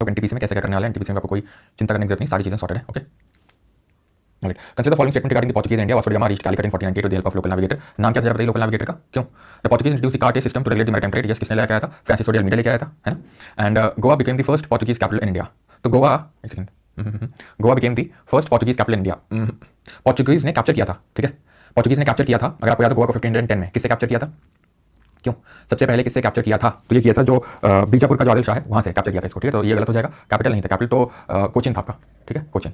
NTPC में कैसे क्या करने वाले हैं। एनटीपीसी में आपको कोई चिंता करने की जरूरत नहीं, सारी चीजें सॉर्टेड है। Okay, right. Consider the following statement regarding the Portuguese India. Vasco da Gama reached Calicut in 1498 with the help of local navigator. नाम क्या था बताइए लोकल नेविगेटर का? क्यों? The Portuguese introduced the cartaz system to regulate the maritime trade. Yes, किसने लेके आया था? फ्रांसिस डे अल्मीडा लेके आया था, है ना। And Goa became the first Portuguese capital in India. तो गोवा, एक second, Goa became the first Portuguese capital in India. Portuguese ने कैप्चर किया था, ठीक है, पोर्चुगीज ने कैप्चर किया था। अगर आपको याद हो गोवा को 1510 में किससे कैप्चर किया था? क्यों? सबसे पहले किससे कैप्चर किया था? तो ये किया था जो बीजापुर का जो आदिल शाह है वहां से कैप्चर किया था इसको, ठीक है। तो ये गलत हो जाएगा, कैपिटल नहीं था, कैपिटल तो कोचिन था आपका, ठीक है, कोचिन।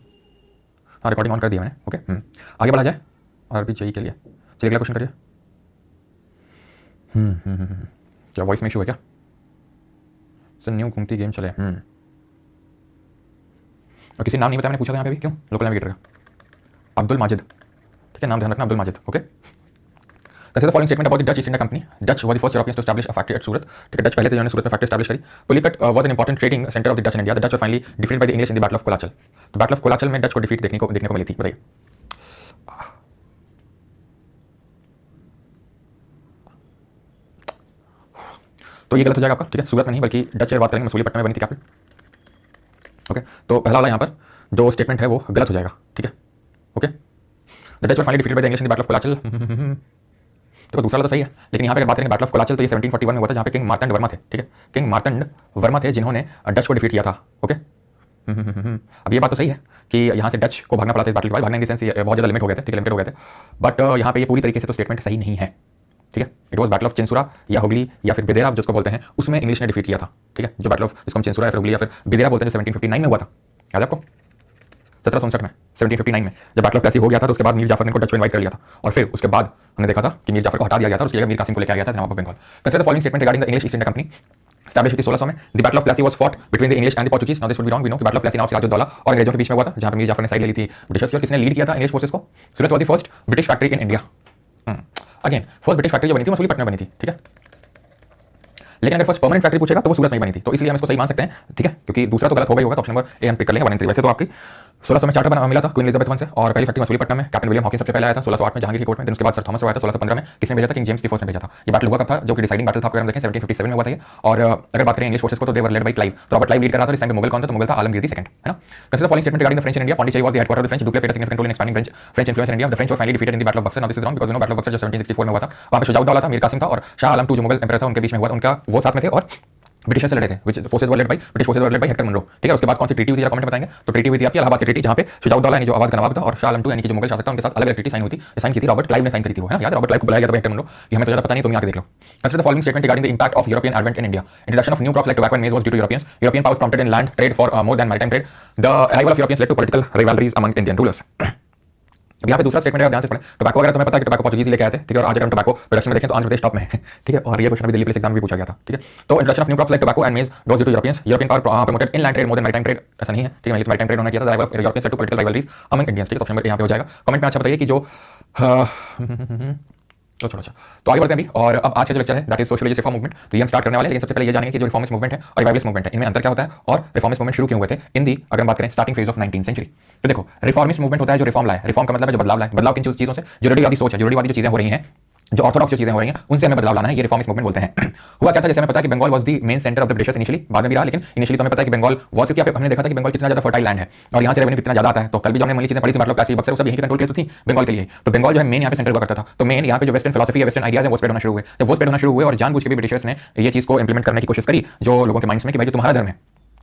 हाँ, रिकॉर्डिंग ऑन कर दिया मैंने। ओके, आगे बढ़ा जाए और भी चाहिए के लिए। चलिए अगला क्वेश्चन करिए। क्या वॉइस में इशू है क्या? सर न्यू घूमती गेम चले। और किसी नाम नहीं बताया मैंने, पूछा था यहाँ पे भी, क्यों? लोकल नेविगेटर का अब्दुल माजिद, ठीक है, नाम ध्यान रखना, Abdul Majid. Okay, Consider the following statement about the Dutch East India Company. Dutch were the first Europeans to establish a factory at Surat. ठीक है, डच पहले थे जिन्होंने सूरत में फैक्ट्री एस्टैब्लिश करी। Pulicat was an important trading center of the Dutch in India. The Dutch were finally defeated by the English in the Battle of Kolachal. तो battle of Colachel में Dutch को डिफीट देखने को मिली थी। बताइए। तो ये गलत हो जाएगा आपका, ठीक है, सूरत में नहीं बल्कि डच से बात करेंगे, मसूलीपट्टनम में बनी थी कैपिटल। ओके, तो पहला वाला यहाँ पर जो स्टेटमेंट है वो गलत हो जाएगा, ठीक है। Okay, the Dutch were finally defeated by the English in the battle of Colachel. तो दूसरा वाला तो सही है, लेकिन यहाँ पे अगर बात करेंगे बैटल ऑफ कोलाचल तो ये 1741 में हुआ था, जहाँ पे किंग मार्तंड वर्मा थे, ठीक है, किंग मार्तंड वर्मा थे जिन्होंने डच को डिफीट किया था। ओके, अब ये बात तो सही है कि यहाँ से डच को भागना पड़ा था इस बैटल के बाद, भागने के सेंस बहुत ज़्यादा लिमिट हो गए थे, ठीक है, लिमिटेड हो गए थे। बट यहाँ पे ये पूरी तरीके से तो स्टेटमेंट सही नहीं है, ठीक है। It was battle of Chinsurah या हुगली या फिर बिदेरा जिसको बोलते हैं, उसमें इंग्लिश ने डिफीट किया था, ठीक है। जो बैटल ऑफ जिसको हम चिंसुरा या फिर हुगली या फिर बिदेरा बोलते हैं, जो 1759 में हुआ था, याद है आपको? 1759 में, 1759 में जब बैटल ऑफ प्लेसी हो गया था तो उसके बाद मीर जाफर ने को डच को इनवाइट कर लिया था, और फिर उसके बाद हमने देखा था कि मीर जाफर को हटा दिया गया था, उसकी जगह मीर कासिम को लेकर आ गया था Nawab of Bengal. Consider the following statement regarding the English East India Company established हुई थी 1600 में। The battle of Plassey was fought between the English and the Portuguese. Now this would be wrong, we know कि battle of Plassey now Sirajuddaulah और अंग्रेजों के बीच में हुआ था, जहां पे मीर जाफर ने साइड ले ली थी ब्रिटिशर्स की। और किसने लीड किया था इंग्लिश फोर्सेस को? Surat was the first British factory in India. Again first British factory जो बनी थी मसूलीपट्टनम में बनी थी, ठीक है, लेकिन अगर फर्स्ट परमानेंट फैक्ट्री पूछेगा तो वो सूरत में बनी थी, तो इसलिए हम इसको सही मान सकते हैं, ठीक है, क्योंकि दूसरा तो गलत हो गई होगा, तो ऑप्शन नंबर ए हम पिक कर लेंगे 1 and 3। वैसे तो आपकी 1600 में चार्टर बना मिला था क्वीन एलिजाबेथ वन से, और पहली फैक्ट्री मसूलीपट्टनम में कैप्टन विलियम हॉकिंस सबसे पहले आया था 1608 में जहांगीर की कोर्ट में। दिन उसके बाद सर थॉमस आया था 1615 में, किसने भेजा था? किंग जेम्स द फर्स्ट ने भेजा था। ये बैटल हुआ कब था? जो कि डिसाइडिंग बैटल था, आपको अगर देखें 1757 में हुआ था ये। और अगर बात करें इंग्लिश फोर्सेस को तो दे वर लेड बाय क्लाइव, तो रॉबर्ट क्लाइव लीड कर रहा था। इस टाइम पे मुगल कौन था? तो मुगल था आलमगीर द सेकंड, है ना। Consider the following statement regarding the French in India. Pondicherry was the headquarter of the French. Dupleix played a significant role in expanding French influence in India. The French were finally defeated in the battle of Buxar. Now this is wrong because you know battle of Buxar जो 1764 में हुआ था, वहां पे शुजाउद्दौला था, मीर कासिम था और शाह आलम 2 जो मुगल एम्परर था उनके बीच में हुआ था, उनका वो साथ में थे और ब्रिटिश से लड़े थे, which forces were led by British forces were led by Hector Munro, ठीक है। उसके बाद कौन सी ट्रीटी हुई थी कमेंट में बताएंगे। तो ट्रीटी हुई थी आपकी इलाहाबाद की ट्रीटी, जहां पे शुजाउद्दौला यानी जो आवाज का नवाब था और शाह आलम 2 यानी कि जो मुगल शासक था उनके साथ अलग अलग ट्रीटी साइन हुई थी, साइन की थी रॉबर्ट क्लाइव ने साइन करी थी वो, है ना, याद? रॉबर्ट क्लाइव को बुलाया गया था हेक्टर मनरो, ये हमें तो ज्यादा पता नहीं, तुम आके देख लो। Consider the following statement regarding the impact of European advent in India. Introduction of new crops like tobacco and maize was due to Europeans. European powers prompted inland trade for more than maritime trade. The arrival of Europeans led to political rivalries among Indian rulers. अब यहाँ पे दूसरा statement है, ध्यान से पढ़ें। Tobacco वगैरह तुम्हें पता है कि टोबैको पोर्चुगीज लेके आए थे, ठीक है, और आज अगर हम टोबैको प्रोडक्शन में देखें तो आंध्र प्रदेश टॉप में है, ठीक है, और ये क्वेश्चन भी दिल्ली पुलिस एग्जाम में भी पूछा गया था, ठीक है। तो introduction of new crops like tobacco and maize was due to Europeans. European power promoted inland trade more than maritime trade, ऐसा नहीं है, ठीक है, मैरीटाइम ट्रेड होना किया था। Arrival of Europeans led to political rivalries among Indians, ठीक है, ऑप्शन नंबर यहाँ पे हो जाएगा। कमेंट में अच्छा बताइए कि जो तो थोड़ा सा तो आगे बढ़ते हैं अभी। और अब आज का जो लेक्चर है that is socialist reform movement, तो ये हम स्टार्ट करने वाले हैं। लेकिन सबसे पहले ये जानेंगे कि जो रिफॉर्मिस्ट मूवमेंट है और रिवाइवलिस्ट मूवमेंट है इनमें अंतर क्या होता है, और रिफॉर्मिस्ट मूवमेंट शुरू क्यों हुए थे इन दी अगर बात करें starting phase of 19th century. तो देखो, रिफॉर्मिस्ट मूवमेंट होता है जो रिफॉर्म लाए, रिफॉर्म का मतलब है जो बदलाव लाए। बदलाव किन चीजों से? जो रूढ़िवादी सोच है, जो रूढ़िवादी जो चीजें हो रही हैं, जो ऑर्थोडॉक्स जो चीजें हो रही हैं उनसे हमें बदलाव लाना है, ये रिफॉर्मिस्ट मूवमेंट बोलते हैं। हुआ क्या था, जैसे हमें पता है कि Bengal was the main centre of the Britishers initially, बाद में भी रहा, लेकिन इनिशियली तो हमें पता है कि बंगाल वाज, क्योंकि हमने देखा था कि बंगाल कितना ज्यादा फर्टाइल लैंड है और यहाँ से रेवेन्यू कितना ज्यादा आता है। तो कल भी जो हमने चीजें पढ़ी थी मतलब प्लेसी बक्सर सब यही कंट्रोल किया तो थी बंगाल के लिए। तो बंगाल जो है मेन यहाँ पे सेंटर हुआ करता था। तो मेन यहाँ पे जो वेस्टर्न फिलॉसफी है, वेस्टर्न आइडियाज है वो स्प्रेड होना शुरू हुए। जब वो स्प्रेड होना शुरू हुए और जानबूझ के भी ब्रिटिशर्स ने ये चीज को इंप्लीमेंट करने की कोशिश करी जो लोगों के माइंड्स में कि भाई जो तुम्हारा धर्म है,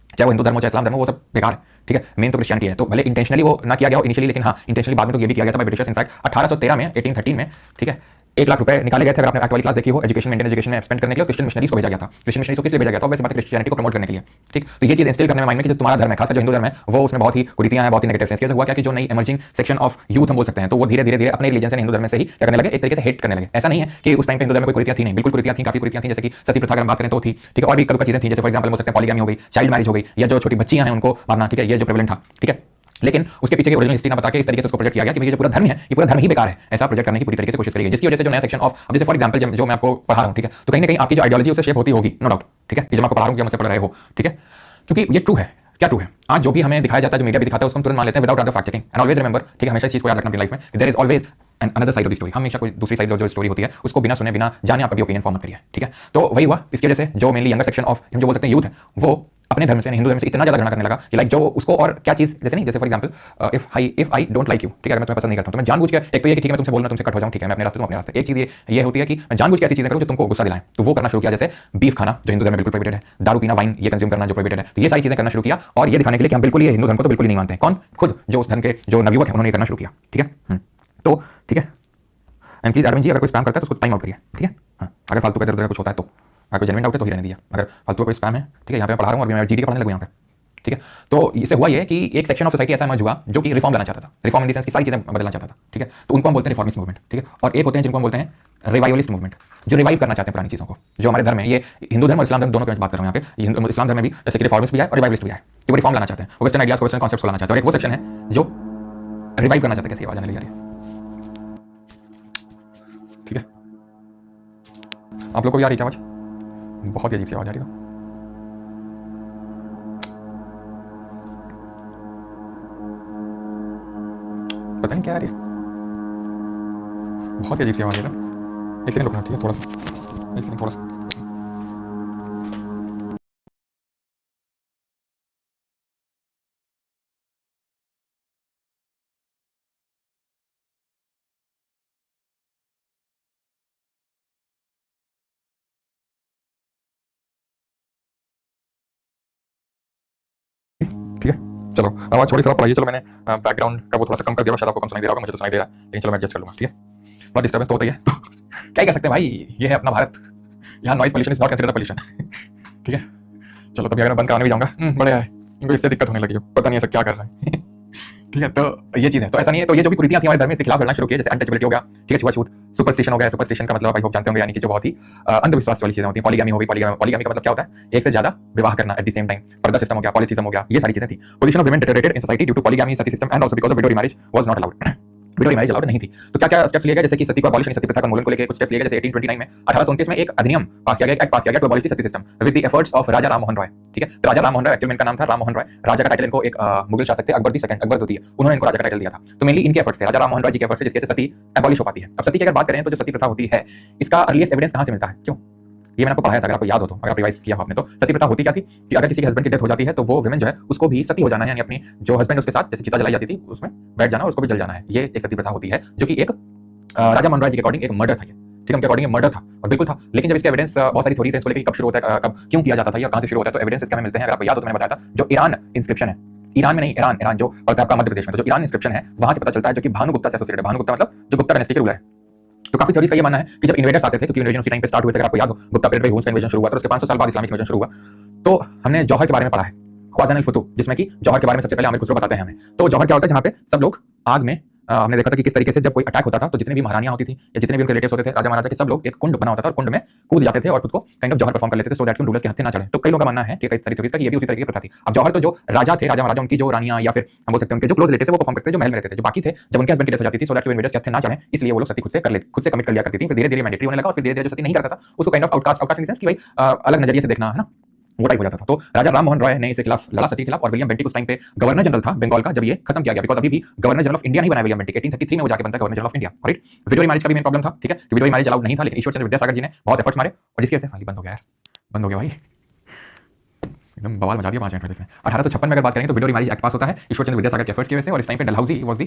चाहे वो हिंदू धर्म हो चाहे इस्लाम धर्म हो, वो सब बेकार है, ठीक है, मेन तो क्रिश्चियनिटी है। तो भले इंटेंशनली वो ना किया गया हो इनिशियली, लेकिन हाँ इंटेंशनली बाद में तो ये भी किया गया था बाय ब्रिटिशर्स। इनफैक्ट 1813 में 1813 में, ठीक है, 1 लाख रुपए निकाले गए थे। अगर आपने एक्ट वाली क्लास देखी हो एजुकेशन में, इंडियन एजुकेशन में स्पेंड करने के लिए क्रिश्चियन मिशनरीज को भेजा गया था। क्रिश्चियन मिशनरीज को किस लिए भेजा गया था? वैसे बात क्रिश्चियनिटी को प्रमोट करने के लिए, ठीक। तो ये चीज इंस्टिल करने में माइंड में कि जो तुम्हारा धर्म है, खासकर जो हिंदू धर्म है, वो उसमें बहुत ही कुरीतियां हैं, बहुत ही नेगेटिव सेंस। कैसे हुआ क्या कि जो नई इमर्जिंग सेक्शन ऑफ यूथ हम बोल सकते हैं, तो वो धीरे धीरे अपने रिलीजन से हिंदू धर्म से ही क्या करने लगे, एक तरीके से हेट करने लगे। ऐसा नहीं है कि उस टाइम पे हिंदू धर्म में कोई कुरीतियां थी, नहीं, बिल्कुल कुरीतियां थी, काफी कुरीतियां थी। जैसे कि सती प्रथा अगर बात करें तो थी, ठीक है, और भी कई चीजें थी, जैसे फॉर एग्जांपल हो सकते हैं पॉलीगैमी हो गई, चाइल्ड मैरिज हो गई, या जो छोटी बच्चियां हैं उनको मारना, ठीक है, ये जो प्रेवलेंट था, ठीक है। लेकिन उसके पीछे की ओरिजिनल हिस्ट्री ना बता के इस तरीके से उसको प्रोजेक्ट किया गया कि ये जो पूरा धर्म है ये पूरा धर्म ही बेकार है, ऐसा प्रोजेक्ट करने की पूरी तरीके से कोशिश करी गई, जिसकी वजह से जो नया सेक्शन ऑफ, अब जैसे फॉर एग्जांपल जो मैं आपको पढ़ा रहा हूं, ठीक है, तो कहीं ना कहीं आपकी जो आइडियोलॉजी उससे शेप होती होगी, नो डाउट, ठीक है, ये जो मैं आपको पढ़ा रहा हूं, मुझसे पढ़ रहे हो, ठीक है, क्योंकि ये ट्रू है। क्या ट्रू है? आज जो भी हमें दिखाया जाता है, जो मीडिया भी दिखाता है, उसको हम तुरंत मान लेते हैं without other fact checking. And always remember, ठीक है, हमेशा इस चीज को याद रखना अपनी लाइफ में, there is always and another side of the story. हमेशा कोई दूसरी साइड जो स्टोरी होती है उसको बिना सुने बिना जाने आप कभी ओपिनियन फॉर्म मत करिए, ठीक है। तो वही हुआ, इसकी वजह से जो मेनली यंगर सेक्शन ऑफ हम जो बोल सकते हैं यूथ है, वो अपने धर्म से, हिंदू धर्म से इतना ज़्यादा घृणा करने लगा कि लाइक जो उसको और क्या चीज़, जैसे नहीं, जैसे for example if I don't like you, ठीक है, अगर मैं तुम्हें पसंद नहीं करता हूं तो मैं जानबूझ के, एक तो ये कि ठीक है मैं तुमसे बोलना, तुमसे कट हो जाऊं, ठीक है, मैं अपने रास्ते, तुम अपने रास्ते। एक चीज़ ये होती है कि मैं जानबूझ के ऐसी चीज़ें करूं जो तुमको गुस्सा दिलाएं, तो वो करना शुरू किया, जैसे बीफ खाना जो हिंदू धर्म में बिल्कुल प्रोहिबिटेड है, दारू पीना, वाइन ये कंज्यूम करना जो प्रोहिबिटेड है, तो ये सारी चीज़ें करना शुरू किया, और ये दिखाने के लिए कि हम बिल्कुल ये हिंदू धर्म को तो बिल्कुल ही नहीं मानते हैं। कौन? खुद जो उस धर्म के जो नवयुवक है उन्होंने करना शुरू किया, ठीक है। तो ठीक है, एंड प्लीज एडमिन जी अगर कोई स्पैम करता है तो उसको टाइम आउट करिए, ठीक है। हाँ, अगर फालतू का इधर उधर कुछ होता है तो, अगर कोई जेन्युइन डाउट है तो ही रहने दिया, अगर फालतू का कोई स्पैम है, ठीक है। यहाँ पे मैं पढ़ा रहा हूँ, अभी मैं जीडी का पढ़ने लगूँ यहाँ पे, ठीक है। तो इससे हुआ ये कि एक सेक्शन ऑफ सोसाइटी ऐसा इमर्ज हुआ जो कि रिफॉर्म लाना चाहता था, रिफॉर्म इन द सेंस की सारी चीजें बदलना चाहता था, ठीक है। तो उनको हम बोलते हैं रिफॉर्मिस्ट मूवमेंट, ठीक है। और एक होते हैं जिनको हम बोलते हैं रिवाइवलिस्ट मूवमेंट, जो रिवाइव करना चाहते हैं पुरानी चीज़ों को, जो हमारे धर्म है, ये हिंदू धर्म और इस्लाम धर्म दोनों की बात कर रहा हूँ यहाँ पे। ये इस्लाम धर्म में भी जैसे कि रिफॉर्मिस्ट भी है और रिवाइवलिस्ट भी है, कि वो रिफॉर्म लाना चाहते हैं, वो वेस्टर्न आइडियाज को, वेस्टर्न कॉन्सेप्ट्स को लाना चाहते हैं। और एक वो सेक्शन है जो रिवाइव करना चाहते हैं। कैसी आवाज आने लगी जा रही है, ठीक है। आप लोग को भी आ रही है आवाज? बहुत ही अजीब सी आवाज आ रही है। पता नहीं क्या आ रही है, बहुत ही अजीब सी आवाज है। एक सेकंड रुकना, ठीक है, थोड़ा सा, एक सेकंड थोड़ा सा। ठीक है, चलो आवाज थोड़ी सा बढ़ाइए। चलो मैंने बैकग्राउंड का वो थोड़ा सा कम कर दिया, शायद आपको कम सुनाई दे रहा होगा, मुझे तो सुनाई दे रहा है, लेकिन चलो मैं एडजस्ट कर लूंगा, ठीक है। बहुत डिस्टर्बेंस तो होता ही है, तो क्या ही कर सकते हैं भाई, ये है अपना भारत, यहाँ noise pollution is not considered pollution, ठीक है। चलो तभी अगर मैं बंद कराने भी जाऊंगा, बड़े है इनको इससे दिक्कत होने लगी है, पता नहीं ऐसा क्या कर रहा है। ठीक है, तो ये चीज़ है। तो ऐसा नहीं है, तो ये जो भी कुरीतियां थी हमारे धर्म में, इसके खिलाफ लड़ना शुरू किया, जैसे अनटचेबिलिटी हो गया, ठीक है, छुआछूत, सुपरस्टिशन हो गया। सुपरस्टिशन का मतलब आई होप जानते होंगे, यानी कि जो बहुत ही अंधविश्वास वाली चीजें होती हैं। पॉलीगामी हो गई, पॉलीगामी का मतलब क्या होता है, एक से ज्यादा विवाह करना at the same time. Purdah system हो गया, पॉलीथिज्म हो गया, ये सारी चीजें थी। Position of women deteriorated in society due to polygamy, sati system and also because of widow marriage was not allowed. Widow marriage allowed नहीं थी। तो क्या क्या स्टेप्स लिए गए, जैसे कि सती को अबॉलिश, सती प्रथा का उन्मूलन को लेकर कुछ स्टेप्स लिए गए। जैसे 1829 में, 1829 में एक अधिनियम पास किया गया, एक एक्ट पास किया गया to abolish the sati system with the efforts of Raja Ram Mohan Roy, ठीक है। तो राजा राम मोहन रॉय, एक्चुअली इनका नाम था राम मोहन रॉय। राजा का टाइटल इनको एक मुगल शासक थे, अकबर II, अकबर द्वितीय, उन्होंने इनको राजा का टाइटल दिया था। तो मेनली इनके एफर्ट्स थे, राजा राम मोहन रॉय जी के एफर्ट्स से, जिसके से सती अबॉलिश हो पाती है। अब सती की अगर बात करें तो जो सती प्रथा होती है, इसका अर्लीस्ट एविडेंस कहां से मिलता है, क्यों, ये मैंने आपको पढ़ाया था, अगर आपको याद हो तो, अगर रिवाइज किया हो आपने तो। सती प्रथा होती क्या थी कि अगर किसी के हस्बैंड की डेथ हो जाती है तो वो विमेन जो है उसको भी सती हो जाना है, यानी अपनी जो हस्बैंड उसके साथ जैसे चिता जलाई जाती थी उसमें बैठ जाना और उसको भी जल जाना है। ये एक सती प्रथा होती है, जो कि एक राजा मोहन रॉय जी के अकॉर्डिंग एक मर्डर था, ठीक है, उनके अकॉर्डिंग मर्डर था और बिल्कुल था। लेकिन जब इसके एविडेंस बहुत सारी थ्योरीज हैं इसको लेकर, कब शुरू होता है, कब क्यों किया जाता था या कहां से शुरू होता है, तो एविडेंस इसके हमें मिलते हैं। अगर आपको याद हो तो मैंने बताया था, जो ईरान इंस्क्रिप्शन है, ईरान में नहीं, ईरान जो पड़ता है आपका मध्य प्रदेश में, तो जो ईरान इंस्क्रिप्शन है वहां से पता चलता है, जो कि भानुगुप्ता से एसोसिएटेड है। भानुगुप्ता मतलब जो गुप्ता डायनेस्टी के रूलर है। तो काफी थ्योरीज का ये मानना है कि जब इन्वेडर्स आते थे, क्योंकि इन्वेजन उसी टाइम पे स्टार्ट हुए थे, अगर आपको याद हो, गुप्ता पीरियड में हुस का इन्वेजन शुरू हुआ, तो उसके 500 साल बाद इस्लामिक इन्वेजन शुरू हुआ। तो हमने जौहर के बारे में पढ़ा है, ख्वाजा अल फुतूह, जिसमें कि जौहर के बारे में सबसे पहले आमिर खुसरो बताते हैं हमें। तो जौहर क्या होता है, जहाँ पे सब लोग आग में, हमने देखा था कि किस तरीके से जब कोई अटैक होता था तो जितनी भी महारानियां होती थी या जितने भी उनके रिलेटिव्स होते थे, राजा महाराजा के, सब लोग एक कुंड बना होता था और कुंड में कूद जाते थे और खुद को काइंड ऑफ जौहर परफॉर्म कर लेते थे, सो दैट कि उन रूलर्स के हत्थे ना चढ़े। तो कई लोगों का मानना है कि कई सारी थ्योरीज का ये भी उसी तरीके की प्रथा थी। अब जौहर तो जो राजा थे, राजा महाराजा, उनकी जो रानियां या फिर हम बोल सकते हैं उनके जो क्लोज रिलेटिव्स थे वो परफॉर्म करते थे, जो महल में रहते थे। जो बाकी थे, जब उनके हस्बैंड की डेथ हो जाती थी, सो दैट कि इन्वेडर्स के हत्थे ना चढ़े, इसलिए वो लोग सती खुद से कर लेते, खुद से कमिट कर लिया करती थी। फिर धीरे धीरे मैंडेटरी होने लगा और फिर धीरे धीरे जो सती नहीं करता था उसको kind of outcast in the sense कि भाई अलग नजरिए से देखना है ना, वो टाइप हो जाता था। तो राजा राम मोहन रॉय ने इसके खिलाफ लड़ा, सती के खिलाफ। और विलियम बेंटिक उस टाइम पे गवर्नर जनरल था बंगाल का, जब ये खत्म किया गया, बिकॉज अभी भी गवर्नर जनरल ऑफ इंडिया नहीं बना विलियम बेंटिक। 1833 में वो जाके बनता है governor general of India, right. Window marriage का भी मेन प्रॉब्लम था, ठीक है, विडो मैरिज अलाउड नहीं था, लेकिन ईश्वर चंद्र विद्यासागर जी ने बहुत एफर्ट्स मारे और जिसकी वजह से फाइनली बंद हो गया यार, बंद हो गया भाई, एकदम बवाल मचा दिया 5 मिनट में इसने। 1856 में अगर बात करें तो विडो मैरिज एक्ट पास होता है ईश्वर चंद्र विद्यासागर के एफर्ट्स की वजह से। और इस टाइम पे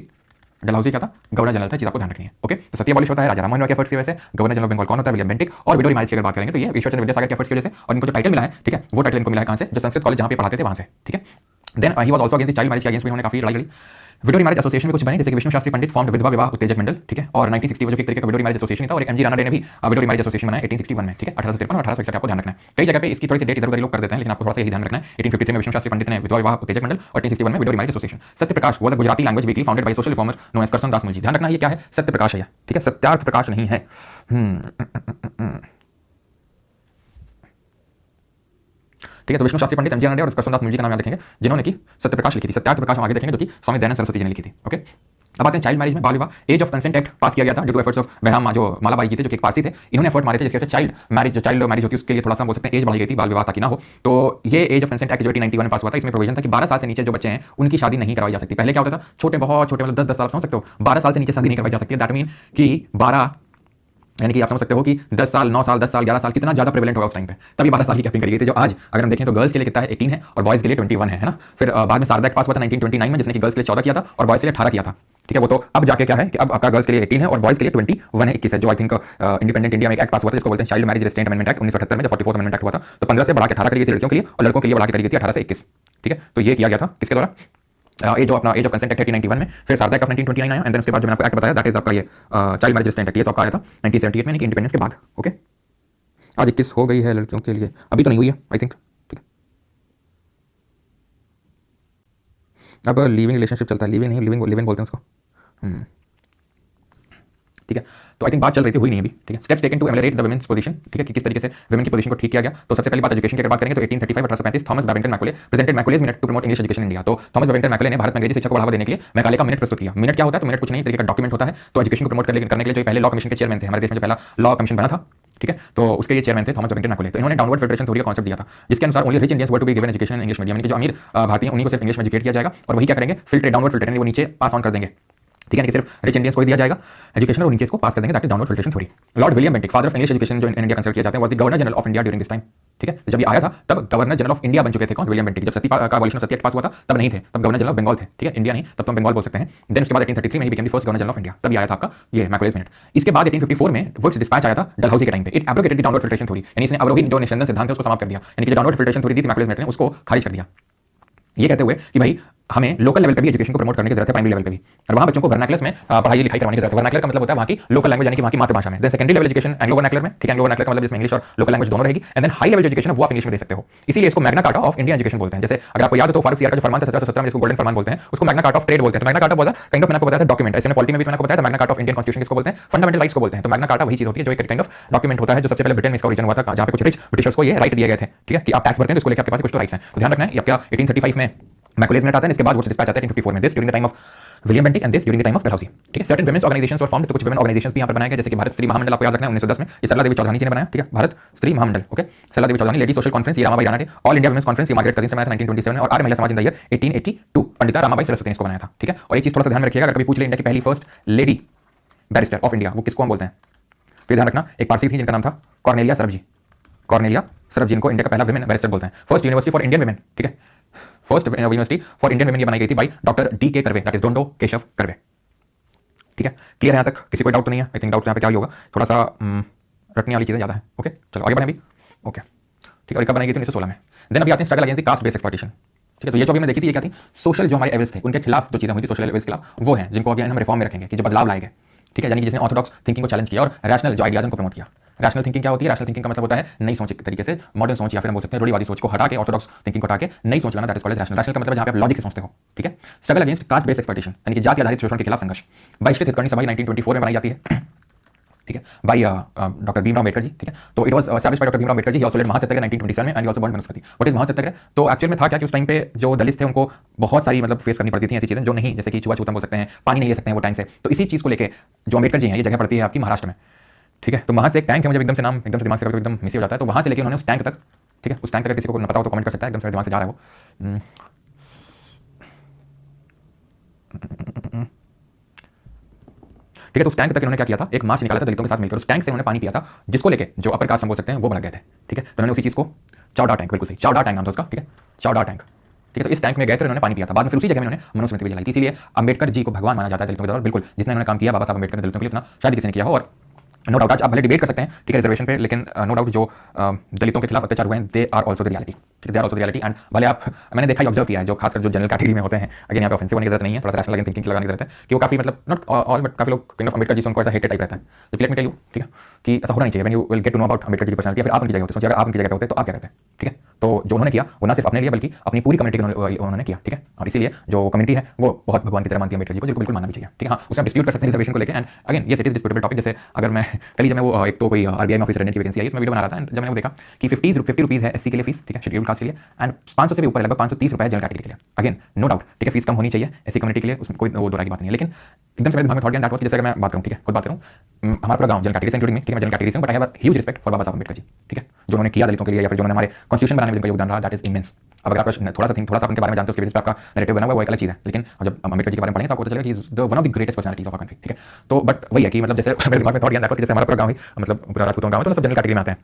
डलहौजी क्या था, गवर्नर जनरल था, चीज आपको ध्यान रखनी है, ओके। तो सती अबॉलिश होता है राजा राम मोहन रॉय के एफर्ट्स की वजह से। गवर्नर जनरल ऑफ बंगाल कौन होता है, विलियम बेंटिक। और विडो मैरिज की अगर बात करेंगे तो ये ईश्वर चंद्र विद्यासागर के एफर्ट्स की वजह से। और इनको जो टाइटल मिला है, ठीक है, वो टाइटल इनको मिला है कहां से, जो संस्कृत कॉलेज जहां पे पढ़ाते थे वहां से, ठीक है। Then he was also against child marriage के अगेंस्ट भी उन्होंने काफी लड़ाई लड़ी। विडो मैरिज एसोसिएशन में कुछ बने, जैसे कि विष्णु शास्त्री पंडित फॉर्म्ड विधवा विवाह उत्तेजक मंडल, ठीक है। और 1960 जो एक तरीके का विडो मैरिज एसोसिएशन था। और एक एमजी राणा डे ने भी विडो मैरिज एसोसिएशन बनाया 1861 में, ठीक है। 1853 और 1861 आपको ध्यान रखना है। कई जगह पे इसकी थोड़ी सी डेट इधर उधर लोग कर देते हैं, लेकिन आपको थोड़ा सा यही ध्यान रखना है। 1853 में विष्णु शास्त्री पंडित ने विधवा विवाह उत्तेजक मंडल और 1861 में window marriage association. Satya Prakash was a Gujarati language weekly founded by social reformer known as Karsan Das Munshi. ध्यान रखना ये क्या है, सत्य प्रकाश है, ठीक है, सत्यार्थ प्रकाश नहीं है। ठीक है, तो विष्णु शास्त्री पंडित, एमजी राणा और करसन दास मुंशी का नाम याद रखेंगे, जिन्होंने की सत्य प्रकाश लिखी थी। सत्यार्थ प्रकाश हम आगे देखेंगे, जो कि स्वामी दयानंद सरस्वती जी ने लिखी थी, ओके। अब आते हैं चाइल्ड मैरिज में, बाल विवाह। Age of consent act pass किया गया था due to efforts of Behramji Malabari जी थे, जो कि एक पारसी थे। इन्होंने एफर्ट मारे थे जिसके चाइल्ड मैरिज होती है उसके लिए थोड़ा सा बोल सकते हैं एज बढ़ाई गई थी, बाल विवाह ताकि ना हो। तो ये एज ऑफ कंसेंट एक्ट जो 1891 में पास हुआ था, इसमें प्रोविजन था कि 12 साल से नीचे जो बच्चे हैं उनकी शादी नहीं करवाई जा सकती। पहले क्या होता था, छोटे बहुत छोटे मतलब 10-10 साल, समझ सकते हो, 12 साल से नीचे शादी नहीं करवाई जा सकती है। दैट मीन कि 12 यानी कि आप समझ सकते हो कि 10 साल 9 साल 10 साल 11 साल कितना ज़्यादा प्रेवलेंट होगा उस टाइम पे, तभी 12 साल की कैपिंग करी गई थी। जो आज अगर हम देखें तो गर्ल्स के लिए कितना है 18 है और बॉयज़ के लिए 21 है ना। फिर बाद में शारदा एक्ट पास हुआ था 1929 में, जिसने कि गर्ल्स के लिए 14 किया था और बॉयज़ के लिए 18 किया था। ठीक है, वो तो अब जाके क्या है कि अब आपका गर्ल्स के लिए 18 है और बॉयज़ के लिए 21 है, 21 है। जो आई थिंक इंडिपेंडेंट इंडिया में एक एक्ट पास हुआ था जिसको बोलते हैं child marriage restraint amendment act 1978 में, जब 44th अमेंडमेंट एक्ट हुआ था तो 15 से बढ़ा के 18 करी गई थी लड़कियों के लिए और लड़कों के लिए बढ़ा के करी गई थी 18 से 21। ठीक है, तो ये किया गया था किसके द्वारा, ये जो अपना एज ऑफ कंसेंट एक्ट 1891 में, फिर शारदा एक्ट ऑफ 1929 आया, एंड देन उसके बाद जो मैंने आपको एक्ट बताया दैट इज आपका ये चाइल्ड मैरिज रिस्ट्रेंट एक्ट, ये तो आपका आया था 1978 में, यानी कि इंडिपेंडेंस के बाद। ओके, आज 21 हो गई है लड़कियों के लिए, अभी तो नहीं हुई है आई थिंक। ठीक है, अब लिविंग रिलेशनशिप चलता है, लिविंग नहीं लिविंग बोलते हैं उसको। ठीक है, तो आई थिंक बात चल रही थी, हुई नहीं अभी। ठीक है, steps taken to ameliorate the women's position. ठीक है, कि किस तरीके से वुमेन की पोजीशन को ठीक किया गया। तो सबसे पहली बात एजुकेशन की अगर बात करेंगे तो 1835 1835 Thomas Babington Macaulay presented Macaulay's minute to promote English education in India. तो थॉमस बैबिंगटन मैकॉले ने भारत में अंग्रेजी शिक्षा को बढ़ावा देने के लिए मैकाले का मिनट प्रस्तुत किया। मिनट क्या होता है, तो मिनट कुछ नहीं तरीके का डॉक्यूमेंट होता है। तो एजुकेशन को प्रमोट करने के लिए जो पहले लॉ कमीशन के चेयरमैन थे, हमारे देश में जो पहला लॉ कमीशन बना था, ठीक है, तो उसके ये चेयरमैन थे थॉमस बैबिंगटन मैकॉले। तो इन्होंने डाउनवर्ड फिल्ट्रेशन थ्योरी का कॉन्सेप्ट दिया था, जिसके अनुसार only rich Indians were to be given education in English medium, यानी कि जो अमीर भारतीय उन्हीं को सिर्फ इंग्लिश में एजुकेट किया जाएगा और वही क्या करेंगे, फिल्टर डाउनवर्ड फिल्टर, वो नीचे पास ऑन कर देंगे। ठीक है, कि सिर्फ रिच इंडियंस को ही दिया जाएगा एजुकेशन और नीचे इसको पास कर देंगे, that is downward filtration theory. Lord William Bentinck, father of English education जो इन इंडिया कंसिडर किया जाते हैं, was the governor general of India during this time. ठीक है, जब ये आया था तब गवर्नर जनरल ऑफ इंडिया बन चुके थे कौन, विलियम बेंटिक। जब सती का अबॉलिशन ऑफ सती एक्ट पास हुआ था तब नहीं थे, तब गवर्नर जनरल ऑफ बंगाल थे। ठीक है, इंडिया नहीं, तब तो हम बंगाल बोल सकते हैं। देन उसके बाद 1833 में he became the first governor general of India, तब आया था आपका ये मैकॉलेज मिनट। इसके बाद 1854 में वुड्स डिस्पैच आया था डलहौजी के टाइम पे, it abrogated the downward filtration theory, यानी इसने अवरोही जो निस्यंदन सिद्धांत है उसको समाप्त कर दिया, यानी कि जो डाउनवर्ड फिल्ट्रेशन थ्योरी थी मैकॉलेज मिनट ने उसको खारिज कर दिया, ये कहते हुए कि भाई हमें लोकल लेवल पे भी एजुकेशन को प्रमोट करने की जरूरत है, प्राइमरी लेवल पे भी, और वहाँ बच्चों को वर्नाकुलर में पढ़ाई लिखाई करवाने की जरूरत है। वर्नाकुलर का मतलब होता है वहाँ की लोकल लैंग्वेज, यानी कि वहाँ की मातृभाषा में। Then secondary level education Anglo vernacular में। ठीक है, एंग्लो वर्नाकुलर का मतलब जिसमें इंग्लिश और लोकल लैंग्वेज दोनों रहेगी। And then high level education वो आप इंग्लिश में दे सकते हो, इसीलिए इसको Magna Carta of Indian education बोलते हैं। जैसे अगर आपको याद हो तो फारूक सियार का जो फरमान था 1717 में, जिसको गोल्डन फरमान बोलते हैं, उसको मैग्ना कार्टा ऑफ ट्रेड बोलते हैं। तो मैग्ना कार्टा बोला काइंड ऑफ, मैंने आपको बताया था डॉक्यूमेंट, ऐसे मैंने पॉलिटी में भी मैंने आपको बताया था। Magna Carta of Indian constitution किसको बोलते हैं, फंडामेंटल राइट्स को बोलते हैं। तो मैग्ना कार्टा वही चीज होती है जो एक काइंड ऑफ डॉक्यूमेंट होता है, जो सबसे पहले ब्रिटेन में इसका ओरिजिन हुआ था, जहाँ पे कुछ रिच ब्रिटिशर्स को ये राइट दिए गए थे। ठीक है, कि आप टैक्स भरते हैं तो इसको लेकर आपके पास कुछ तो राइट्स हैं। तो ध्यान रखना है, ये क्या 1835 में मैकॉलेज मिनट आता है, इसके बाद वो डिस्पैच आता है 1854 में, this during the time of William Bentinck and this during the time of Dalhousie. ठीक है, certain womens organisations were formed, तो कुछ वुमेन ऑर्गेनाइजेशंस भी यहाँ पर बनाए गए, जैसे कि भारत स्त्री महामंडल, आपको याद रखना है 1910 में, ये सरला देवी चौधरी जी ने बनाया। ठीक है, भारत स्त्री महामंडल, ओके, सरला देवी चौधरी। लेडी सोशल कॉन्फ्रेंस, ये रामाबाई राणा ने। ऑल इंडिया वुमेन्स कॉन्फ्रेंस, ये मार्गरेट कजिन्स ने बनाया था 1927 में। और आर्य महिला समाज in the year 1882, Pandita Ramabai Saraswati ने इसको बनाया था। ठीक है, और एक चीज थोड़ा सा ध्यान में रखिएगा, अगर कभी पूछ ले इंडिया की पहली first lady barrister of India वो किसको हम बोलते हैं, फिर ध्यान रखना, एक पारसी थी जिनका नाम था कॉर्नेलिया सरब जी। कॉर्नेलिया सरब जी, इनको इंडिया का पहला वुमेन बैरिस्टर बोलते हैं। First university for Indian women, ठीक है, first university for Indian women ये बनाई गई थी by doctor D K. Karve, that is Dhondo Keshav Karve. ठीक है, क्लियर है यहाँ तक, किसी को डाउट तो नहीं है? आई थिंक डाउट यहाँ पे क्या ही होगा, थोड़ा सा रटने वाली चीज़ें ज़्यादा है। ओके, चलो आगे बढ़ें अभी। ओके, ठीक है, और कब बनाई गई थी 1916 में। देन अभी आते हैं struggle against the caste based exploitation. ठीक है, तो ये जो अभी मैं देखी थी ये क्या थी, सोशल जो हमारे एवल्स थे उनके खिलाफ जो चीज़ें हुई थी, सोशल एवल्स के खिलाफ, वो हैं जिनको अभी हम रिफॉर्म में रखेंगे, कि जो बदलाव लाए गए। ठीक है, यानी कि जिसने ऑर्थोडॉक्स थिंकिंग को चैलेंज किया और रैशनल जो आइडियाज को प्रमोट किया। रैशनल थिंकिंग क्या होती है, रैशनल थिंकिंग का मतलब होता है नई सोच, एक तरीके से मॉडर्न सोच, या फिर हम बोल सकते हैं रूढ़िवादी सोच को हटा के, ऑर्थोडॉक्स थिंकिंग को हटा के नई सोच लाना, that is called rational. Rational का मतलब जहाँ पे आप लॉजिक से सोचते हो। ठीक है, struggle against caste based exploitation, यानी कि जाति आधारित शोषण के खिलाफ संघर्ष, बाईस हितकर्णी सभा 1924 में बनाई जाती है। ठीक है, बाई डॉक्टर भीमराव अम्बेडकर जी। ठीक है, तो it was established by doctor Bhimrao Ambedkar ji, he also led Mahasatyagraha 1927 में, and he also burn Manusmriti. What is Mahasatyagraha? तो एक्चुअल में था क्या कि उस टाइम पे जो दलित थे उनको बहुत सारी मतलब फेस करनी पड़ती थी ऐसी चीजें जो नहीं, जैसे कि छुआछूत बोल सकते हैं, पानी नहीं ले सकते हैं वो टाइम से। तो इसी चीज को लेके जो अम्बेडकर जी हैं, ये जगह पड़ती है आपकी महाराष्ट्र में। ठीक है, तो वहाँ से एक टैंक है, मुझे एकदम से नाम एकदम से दिमाग से एकदम मिस हो जाता है, तो वहाँ से लेके उन्होंने उस टैंक तक, ठीक है, उस टैंक तक किसी को न पता हो तो कमेंट कर सकता है, एकदम से दिमाग से जा रहा है वो। ठीक है, तो उस टैंक तक इन्होंने क्या किया था, एक मार्च निकाला था दलितों के साथ मिलकर, उस टैंक से उन्होंने पानी पिया था, जिसको लेके जो अपर कास्ट हम बोल सकते हैं वो भड़क गए थे। ठीक है, तो उन्होंने उसी चीज को चावड़ा टैंक, बिल्कुल सही, चावड़ा टैंक नाम था उसका। ठीक है, चावड़ा टैंक। ठीक है, तो इस टैंक में गए थे, उन्होंने पानी पिया था। बाद में फिर उसी जगह में उन्होंने मनुस्मृति भी जलाई थी। इसीलिए अम्बेडकर जी को भगवान माना जाता है दलितों के द्वारा। बिल्कुल, जितना उन्होंने काम किया बाबा साहब अम्बेडकर ने दलितों के लिए, उतना शायद किसी ने किया हो। और नो डाउट आज आप भले डिबेट कर सकते हैं, ठीक है, रिजर्वेशन पे, लेकिन नो डाउट जो दलितों के खिलाफ अत्याचार हुए हैं, they are also the reality. ठीक है, they are also the reality. And भले आप, मैंने देखा, ऑब्जर्व किया है, जो खासकर जो जनरल कैटेगरी में होते हैं, अगेन यहाँ पे ऑफेंसिव होने की जरूरत नहीं है, थोड़ा सा रैशनल थिंकिंग लगाने की जरूरत है, कि वो काफी मतलब नॉट ऑल बट काफी लोग काइंड ऑफ अम्बेडकर जी से उनको ऐसा हेटेड टाइप रहता है। तो लेट मी टेल यू, ठीक है, कि ऐसा होना नहीं चाहिए। When you will get to know about Ambedkar ji की पर्सनैलिटी, फिर आप उनकी जगह होते, सोचिए अगर आप उनकी जगह होते तो आप क्या करते हैं। ठीक है, तो जो उन्होंने किया वो ना सिर्फ अपने लिए बल्कि अपनी पूरी कम्युनिटी के उन्होंने किया। ठीक है, और इसीलिए जो कम्युनिटी है वो बहुत भगवान की तरह मानती है अम्बेडकर जी को, जिनको बिल्कुल मानना भी चाहिए। ठीक है, हाँ, उसका डिस्प्यूट कर सकते हैं रिजर्वेशन को लेकर। एंड अगेन ये इट इज डिस्प्यूटेबल टॉपिक। जैसे अगर मैं कल जब मैं वो एक तो कोई आरबीआई में ऑफिसर रहने की वैकेंसी आई, तो मैं वीडियो बना रहा था, जब मैंने वो देखा कि 50 रुपीज़ है एससी के लिए फीस। ठीक है, शेड्यूल कास्ट के लिए, एंड 500 से भी ऊपर लगभग 530 रुपये जनरल कैटेगरी के लिए। अगेन नो डाउट, ठीक है, फीस कम होनी चाहिए ऐसी कम्युनिटी के लिए, उसमें कोई वो दो राय की बात नहीं है। लेकिन एकदम से मेरे दिमाग में थॉट गया दैट वाज कि जैसे अगर मैं बात करूँ, ठीक है, खुद बात करूँ, हमारा पूरा गाँव जनरल कैटेगरी से इंक्लूडिंग में, ठीक है, मैं जनरल कैटेगरी से हूँ, but I have huge respect for Baba Saheb Ambedkar ji, ठीक है, जो उन्होंने किया दलितों के लिए या फिर जो उन्होंने हमारे कॉन्स्टिट्यूशन बनाने में जिनका योगदान रहा, दैट इज इमेंस। अब अगर आप थोड़ा सा उनके बारे में जानते हो, उसके बेसिस पे आपका नैरेटिव बना हुआ है, वो एक अलग चीज़ है। लेकिन जब अम्बेडकर जी के बारे में पढ़ेंगे तो आपको पता चलेगा कि the one of the greatest personalities of a country, ठीक है। तो बट वही है कि मतलब जैसे मेरे दिमाग में थॉट गया दैट वाज कि जैसे हमारा पूरा गाँव ही मतलब पूरा राजपूतों गाँव है, तो सब जनरल कैटेगरी में आते हैं।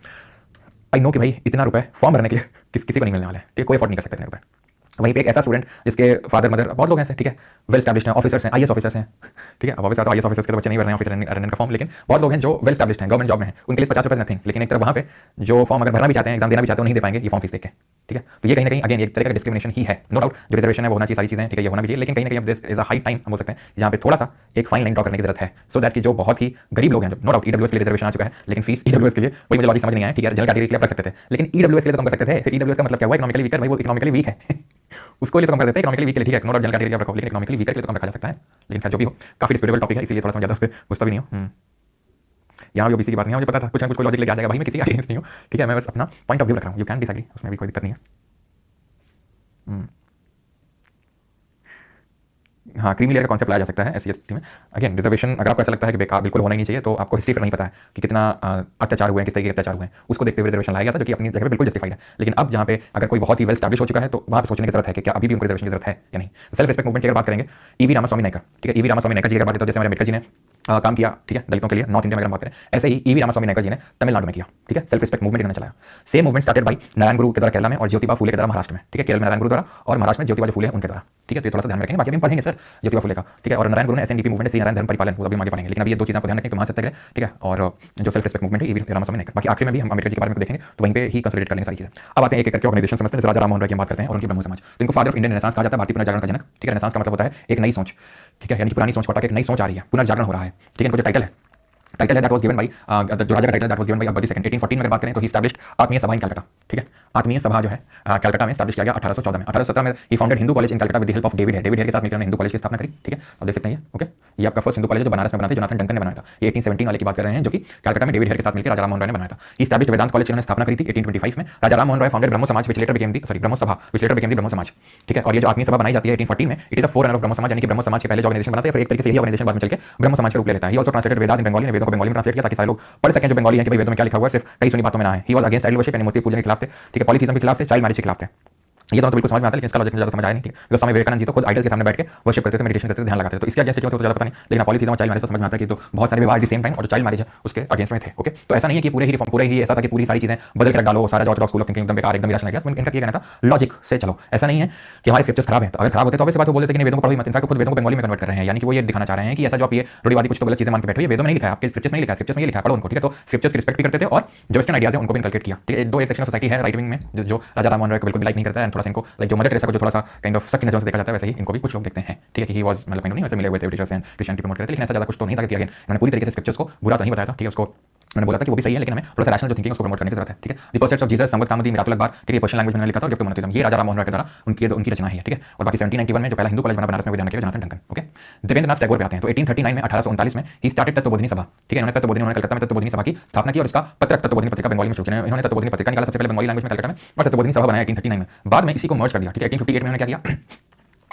आई नो कि भाई इतना रुपए फॉर्म भरने के लिए किसी को नहीं मिलने वाला है, ठीक है, कोई अफोर्ड नहीं कर सकते इतने रुपए। वहीं पे एक ऐसा स्टूडेंट जिसके फादर मदर बहुत लोग हैं, ठीक है, वेल स्टैब्लिश्ड हैं, ऑफिसर्स हैं, आईएएस ऑफिसर्स हैं, ठीक है। अब ऑफिसर तो आईएएस ऑफिसर्स के तो बच्चे नहीं भर रहे हैं ऑफिसर अटेंडेंट का फॉर्म, लेकिन बहुत लोग हैं जो वेल स्टैब्लिश्ड हैं, गवर्नमेंट जॉब में हैं, उनके लिए 50 रुपये नथिंग। लेकिन एक तरफ वहाँ पे जो फॉर्म अगर भरना भी चाहते हैं, एग्जाम देना भी चाहते हैं, नहीं दे पाएंगे ये फॉर्म फीस देख के, ठीक है। तो ये कहीं ना कहीं अगेन एक तरह का डिस्क्रिमिनेशन ही है, नो डाउट। जो रिजर्वेशन है वो होना चाहिए, सारी चीज़ें, ठीक है, ये होना भी चाहिए, लेकिन कहीं ना कहीं this is a high time हम बोल सकते हैं जहाँ पे थोड़ा सा एक फाइन लाइन ड्रॉ करने की जरूरत है, सो दैट कि जो बहुत ही गरीब लोग हैं, नो डाउट ईडब्ल्यूएस के लिए रिजर्वेशन आ चुका है, लेकिन फीस ईडब्ल्यूएस के लिए वही मुझे लॉजिक समझ नहीं आया, ठीक है। जनरल कैटेगरी के लिए कर सकते थे, लेकिन ईडब्ल्यूएस के लिए तो कम कर सकते थे। फिर ईडब्ल्यूएस का मतलब क्या हुआ, इकोनॉमिकली वीकर, भाई वो इकोनॉमिकली वीक है उसको लिए तो कम कर देते हैं, इकोनॉमिकली वीक के लिए, ठीक है, नो डाउट जनरल कैटेगरी आप रखो, लेकिन इकोनॉमिकली वीकर के लिए तो कम रखा जा सकता है। लेकिन खैर जो भी हो, काफी डिस्प्यूटेबल टॉपिक है, इसलिए थोड़ा सा ज़्यादा उस पर घुसता भी नहीं हूँ। यहाँ भी ओबीसी की बात नहीं है, मुझे पता था कुछ ना कुछ लॉजिक लेके आ जाएगा, भाई मैं किसी का अगेंस्ट नहीं हूँ, ठीक है, मैं बस अपना पॉइंट ऑफ व्यू रख रहा हूँ, यू कैन डिसएग्री, उसमें भी कोई दिक्कत नहीं है। हाँ, क्रीमी लेयर का कॉन्सेप्ट लाया जा सकता है एससी/एसटी में। अगेन रिजर्वेशन अगर आपको ऐसा लगता है कि बेकार बिल्कुल होना ही नहीं चाहिए, तो आपको हिस्ट्री फिर नहीं पता है कि कितना अत्याचार हुए हैं, किस तरीके के अत्याचार हुए हैं, उसको देखते हुए रिजर्वेशन लाया गया था, जो कि अपनी जगह पे बिल्कुल जस्टिफाइड है। लेकिन अब जहाँ पे अगर कोई बहुत ही वेल स्टैब्लिश हो चुका है, तो वहाँ पे सोचने की जरूरत है कि क्या अभी भी उनको रिजर्वेशन की जरूरत है या नहीं। सेल्फ रिस्पेक्ट मूवमेंट की अगर बात करेंगे, ईवी रामास्वामी नायकर, ठीक है, ईवी रामास्वामी नायकर जी की अगर बात करें तो जैसे हमारे अम्बेडकर जी ने काम किया, ठीक है, दलितों के लिए नॉर्थ इंडिया में अगर बात करें, ऐसे ही ईवी रामास्वामी नायकर जी ने तमिलनाडु में किया, ठीक है, सेल्फ रिस्पेक्ट मूवमेंट इन्होंने चलाया। Same movement started by Narayan गुरु के द्वारा केरला में और ज्योतिबा फुले के द्वारा महाराष्ट्र में, ठीक है, केरल में नारायण गुरु द्वारा और महाराष्ट्र में ज्योतिबा जो फुले उनके द्वारा, ठीक है। तो ये थोड़ा सा ध्यान रखेंगे, बाकी हम पढ़ेंगे सर ज्योतिबा फुले का, ठीक है, और नारायण गुरु ने एसएनडीपी मूवमेंट से नारायण धर्म परिपालन, वो अभी हम आगे पढ़ेंगे, लेकिन अभी ये दो चीज़ें आपको ध्यान रखें, तो वहाँ से तक है, ठीक है। और जो सेल्फ रिस्पेक्ट मूवमेंट है ईवी रामास्वामी नायकर, बाकी आखिर में भी हम अम्बेडकर जी के बारे में देखेंगे, तो वहीं पे ही कंसोलिडेट करने सारी चीज़ें। अब आते हैं एक एक करके ऑर्गेनाइजेशन समझते हैं। जैसे राजा राम मोहन राय की बात करते हैं और उनकी ब्रह्मो समाज, तो इनको फादर ऑफ इंडियन रेनेसांस कहा जाता है, भारतीय पुनर्जागरण का जनक, ठीक है। रेनेसांस का मतलब होता है एक नई सोच, ठीक है, यानी पुरानी सोच को हटा के एक नई सोच आ रही है, पुनर्जागरण हो रहा है, ठीक है। इनको जो टाइटल है दैट वाज गिवन बाय जो राजा का title that was given by Akbar II 1814 में अगर बात करें तो ही एस्टैब्लिश्ड आत्मीय सभा इन कलकत्ता, ठीक है। आत्मीय सभा जो है कलकत्ता में एस्टैब्लिश किया गया 1814 में। 1817 में ही founded Hindu college in Calcutta with the help of David Hare के साथ मिलकर हिंदू कॉलेज की स्थापना करी, ठीक है। अब देख सकते हैं ये, ओके, ये आपका फर्स्ट हिंदू कॉलेज जो बनारस में बना था, जोनाथन डंकन ने बनाया था। ये 1817 वाले की बात कर रहे हैं, जो कि कलकत्ता में डेविड हेयर के साथ मिलकर राजा राम मोहन राय ने बनाया था। ही एस्टैब्लिश्ड वेदांत कॉलेज इन्होंने स्थापना करी थी 1825 में। राजा राम मोहन राय फाउंडेड ब्रह्मो समाज व्हिच लेटर बिकेम द ब्रह्मो सभा व्हिच लेटर बिकेम द ब्रह्मो समाज, ठीक है। और ये जो आत्मीय सभा बनाई जाती है 1814 में, इट इज अ फोररनर ऑफ ब्रह्मो समाज, यानी कि ब्रह्मो समाज के पहले जो ऑर्गेनाइजेशन बनाते हैं, फिर एक तरीके से यही ऑर्गेनाइजेशन बाद में चलके ब्रह्मो समाज का रूप ले लेता है। ही आल्सो ट्रांसलेटेड वेदास इन बंगाली, ने वेदों को बंगाली में ट्रांसलेट किया ताकि सारे लोग पढ़ सकें जो बंगाली हैं कि भाई वेदों में क्या लिखा हुआ है, सिर्फ कई सुनी बातों में ना है। He was against idol worship यानी मूर्ति पूजन के खिलाफ थे, ठीक है, पॉलीथीज्म के खिलाफ थे, चाइल्ड मैरिज के खिलाफ थे। ये दोनों तो बिल्कुल समझ में आता है, लेकिन इसका लॉजिक ज़्यादा समझ आया नहीं, ठीक है। बिकॉज़ स्वामी विवेकानंद जी तो खुद आइडल्स के सामने बैठ के वर्शिप करते थे, मेडिटेशन करते थे, ध्यान लगाते थे, तो इसके अगेंस्ट क्यों तो ज़्यादा पता नहीं। लेकिन पॉलीथीज्म और चाइल्ड मैरिज तो समझ में आता है कि तो बहुत सारे विवाह एट द सेम टाइम और जो चाइल्ड मैरिज है उसके अगेंस्ट में थे, ओके। तो ऐसा नहीं है कि पूरे ही ऐसा था कि पूरी सारी चीज़ें बदल कर डालो, सारा जो ऑर्थोडॉक्स स्कूल ऑफ थिंकिंग एकदम बेकार, एकदम इरेशनल है। इनका क्या कहना था, लॉजिक से चलो। ऐसा नहीं है कि हमारे स्क्रिप्चर्स खराब है, तो अगर खराब होते तो वैसे बात वो बोल देते कि वेदों को पढ़ो मत, इनका खुद वेदों को बंगाली में कन्वर्ट कर रहे हैं, यानी कि वो ये दिखाना चाह रहे हैं कि ऐसा जो आप ये रूढ़िवादी कुछ तो गलत चीज़ें मान के बैठो, ये वेदों में नहीं लिखा है, आपके स्क्रिप्चर्स में नहीं लिखा है, स्क्रिप्चर्स में ये लिखा है, पढ़ो उनको, ठीक है। तो स्क्रिप्चर्स की रिस्पेक्ट भी करते थे और जो वेस्टर्न आइडियाज है उनको भी इनकलकेट किया, ठीक है। दो एक सेक्शन ऑफ सोसाइटी है राइट विंग में जो राजा राम मोहन राय को बिल्कुल लाइक नहीं करता है, थोड़ा सा इनको लाइक जो मदर टेरेसा को जो थोड़ा सा काइंड ऑफ सख्त नजर से देखा जाता है, वैसे ही इनको भी कुछ लोग देखते हैं, ठीक है, कि ही वाज मतलब काइंड ऑफ नहीं वैसे मिले हुए थे ब्रिटिशर्स एंड क्रिश्चियनिटी प्रमोट करते थे, लेकिन ऐसा ज़्यादा कुछ तो नहीं था कि अगेन उन्होंने पूरी तरीके से स्क्रिप्चर्स को बुरा तो नहीं बताया था, ठीक है। उसको मैंने बोला था कि वो भी सही है, लेकिन हमें थोड़ा सा रैशनल जो थिंकिंग उसको प्रमोट करने की जरूरत है, ठीक है। द पर्सेट्स ऑफ जीसस संवत कामदी मिराकुल अखबार, ठीक है, पर्शियन लैंग्वेज में लिखा था और गिफ्ट मोनोथेइज्म, ये राजा राम मोहन राय के द्वारा उनकी रचना है, ठीक है। और बाकी 1791 में जो पहला हिंदू कॉलेज बना बनारस में विद्यानगर के Jonathan Duncan, okay. Debendranath Tagore पे आते हैं, तो 1839 में 1839 में ही स्टार्टेड तत्वबोधिनी सभा, ठीक है। इन्होंने तत्वबोधिनी कलकत्ता में तत्वबोधिनी सभा की स्थापना की और इसका पत्रक तत्वबोधिनी पत्रिका बंगाली में शुरू किया। इन्होंने तत्वबोधिनी पत्रिका निकाला सबसे पहले बंगाली लैंग्वेज में कलकत्ता में और तत्वबोधिनी सभा बनाया 1839 में। बाद में इसी को मर्ज कर दिया, ठीक है। 1858 में उन्होंने क्या किया,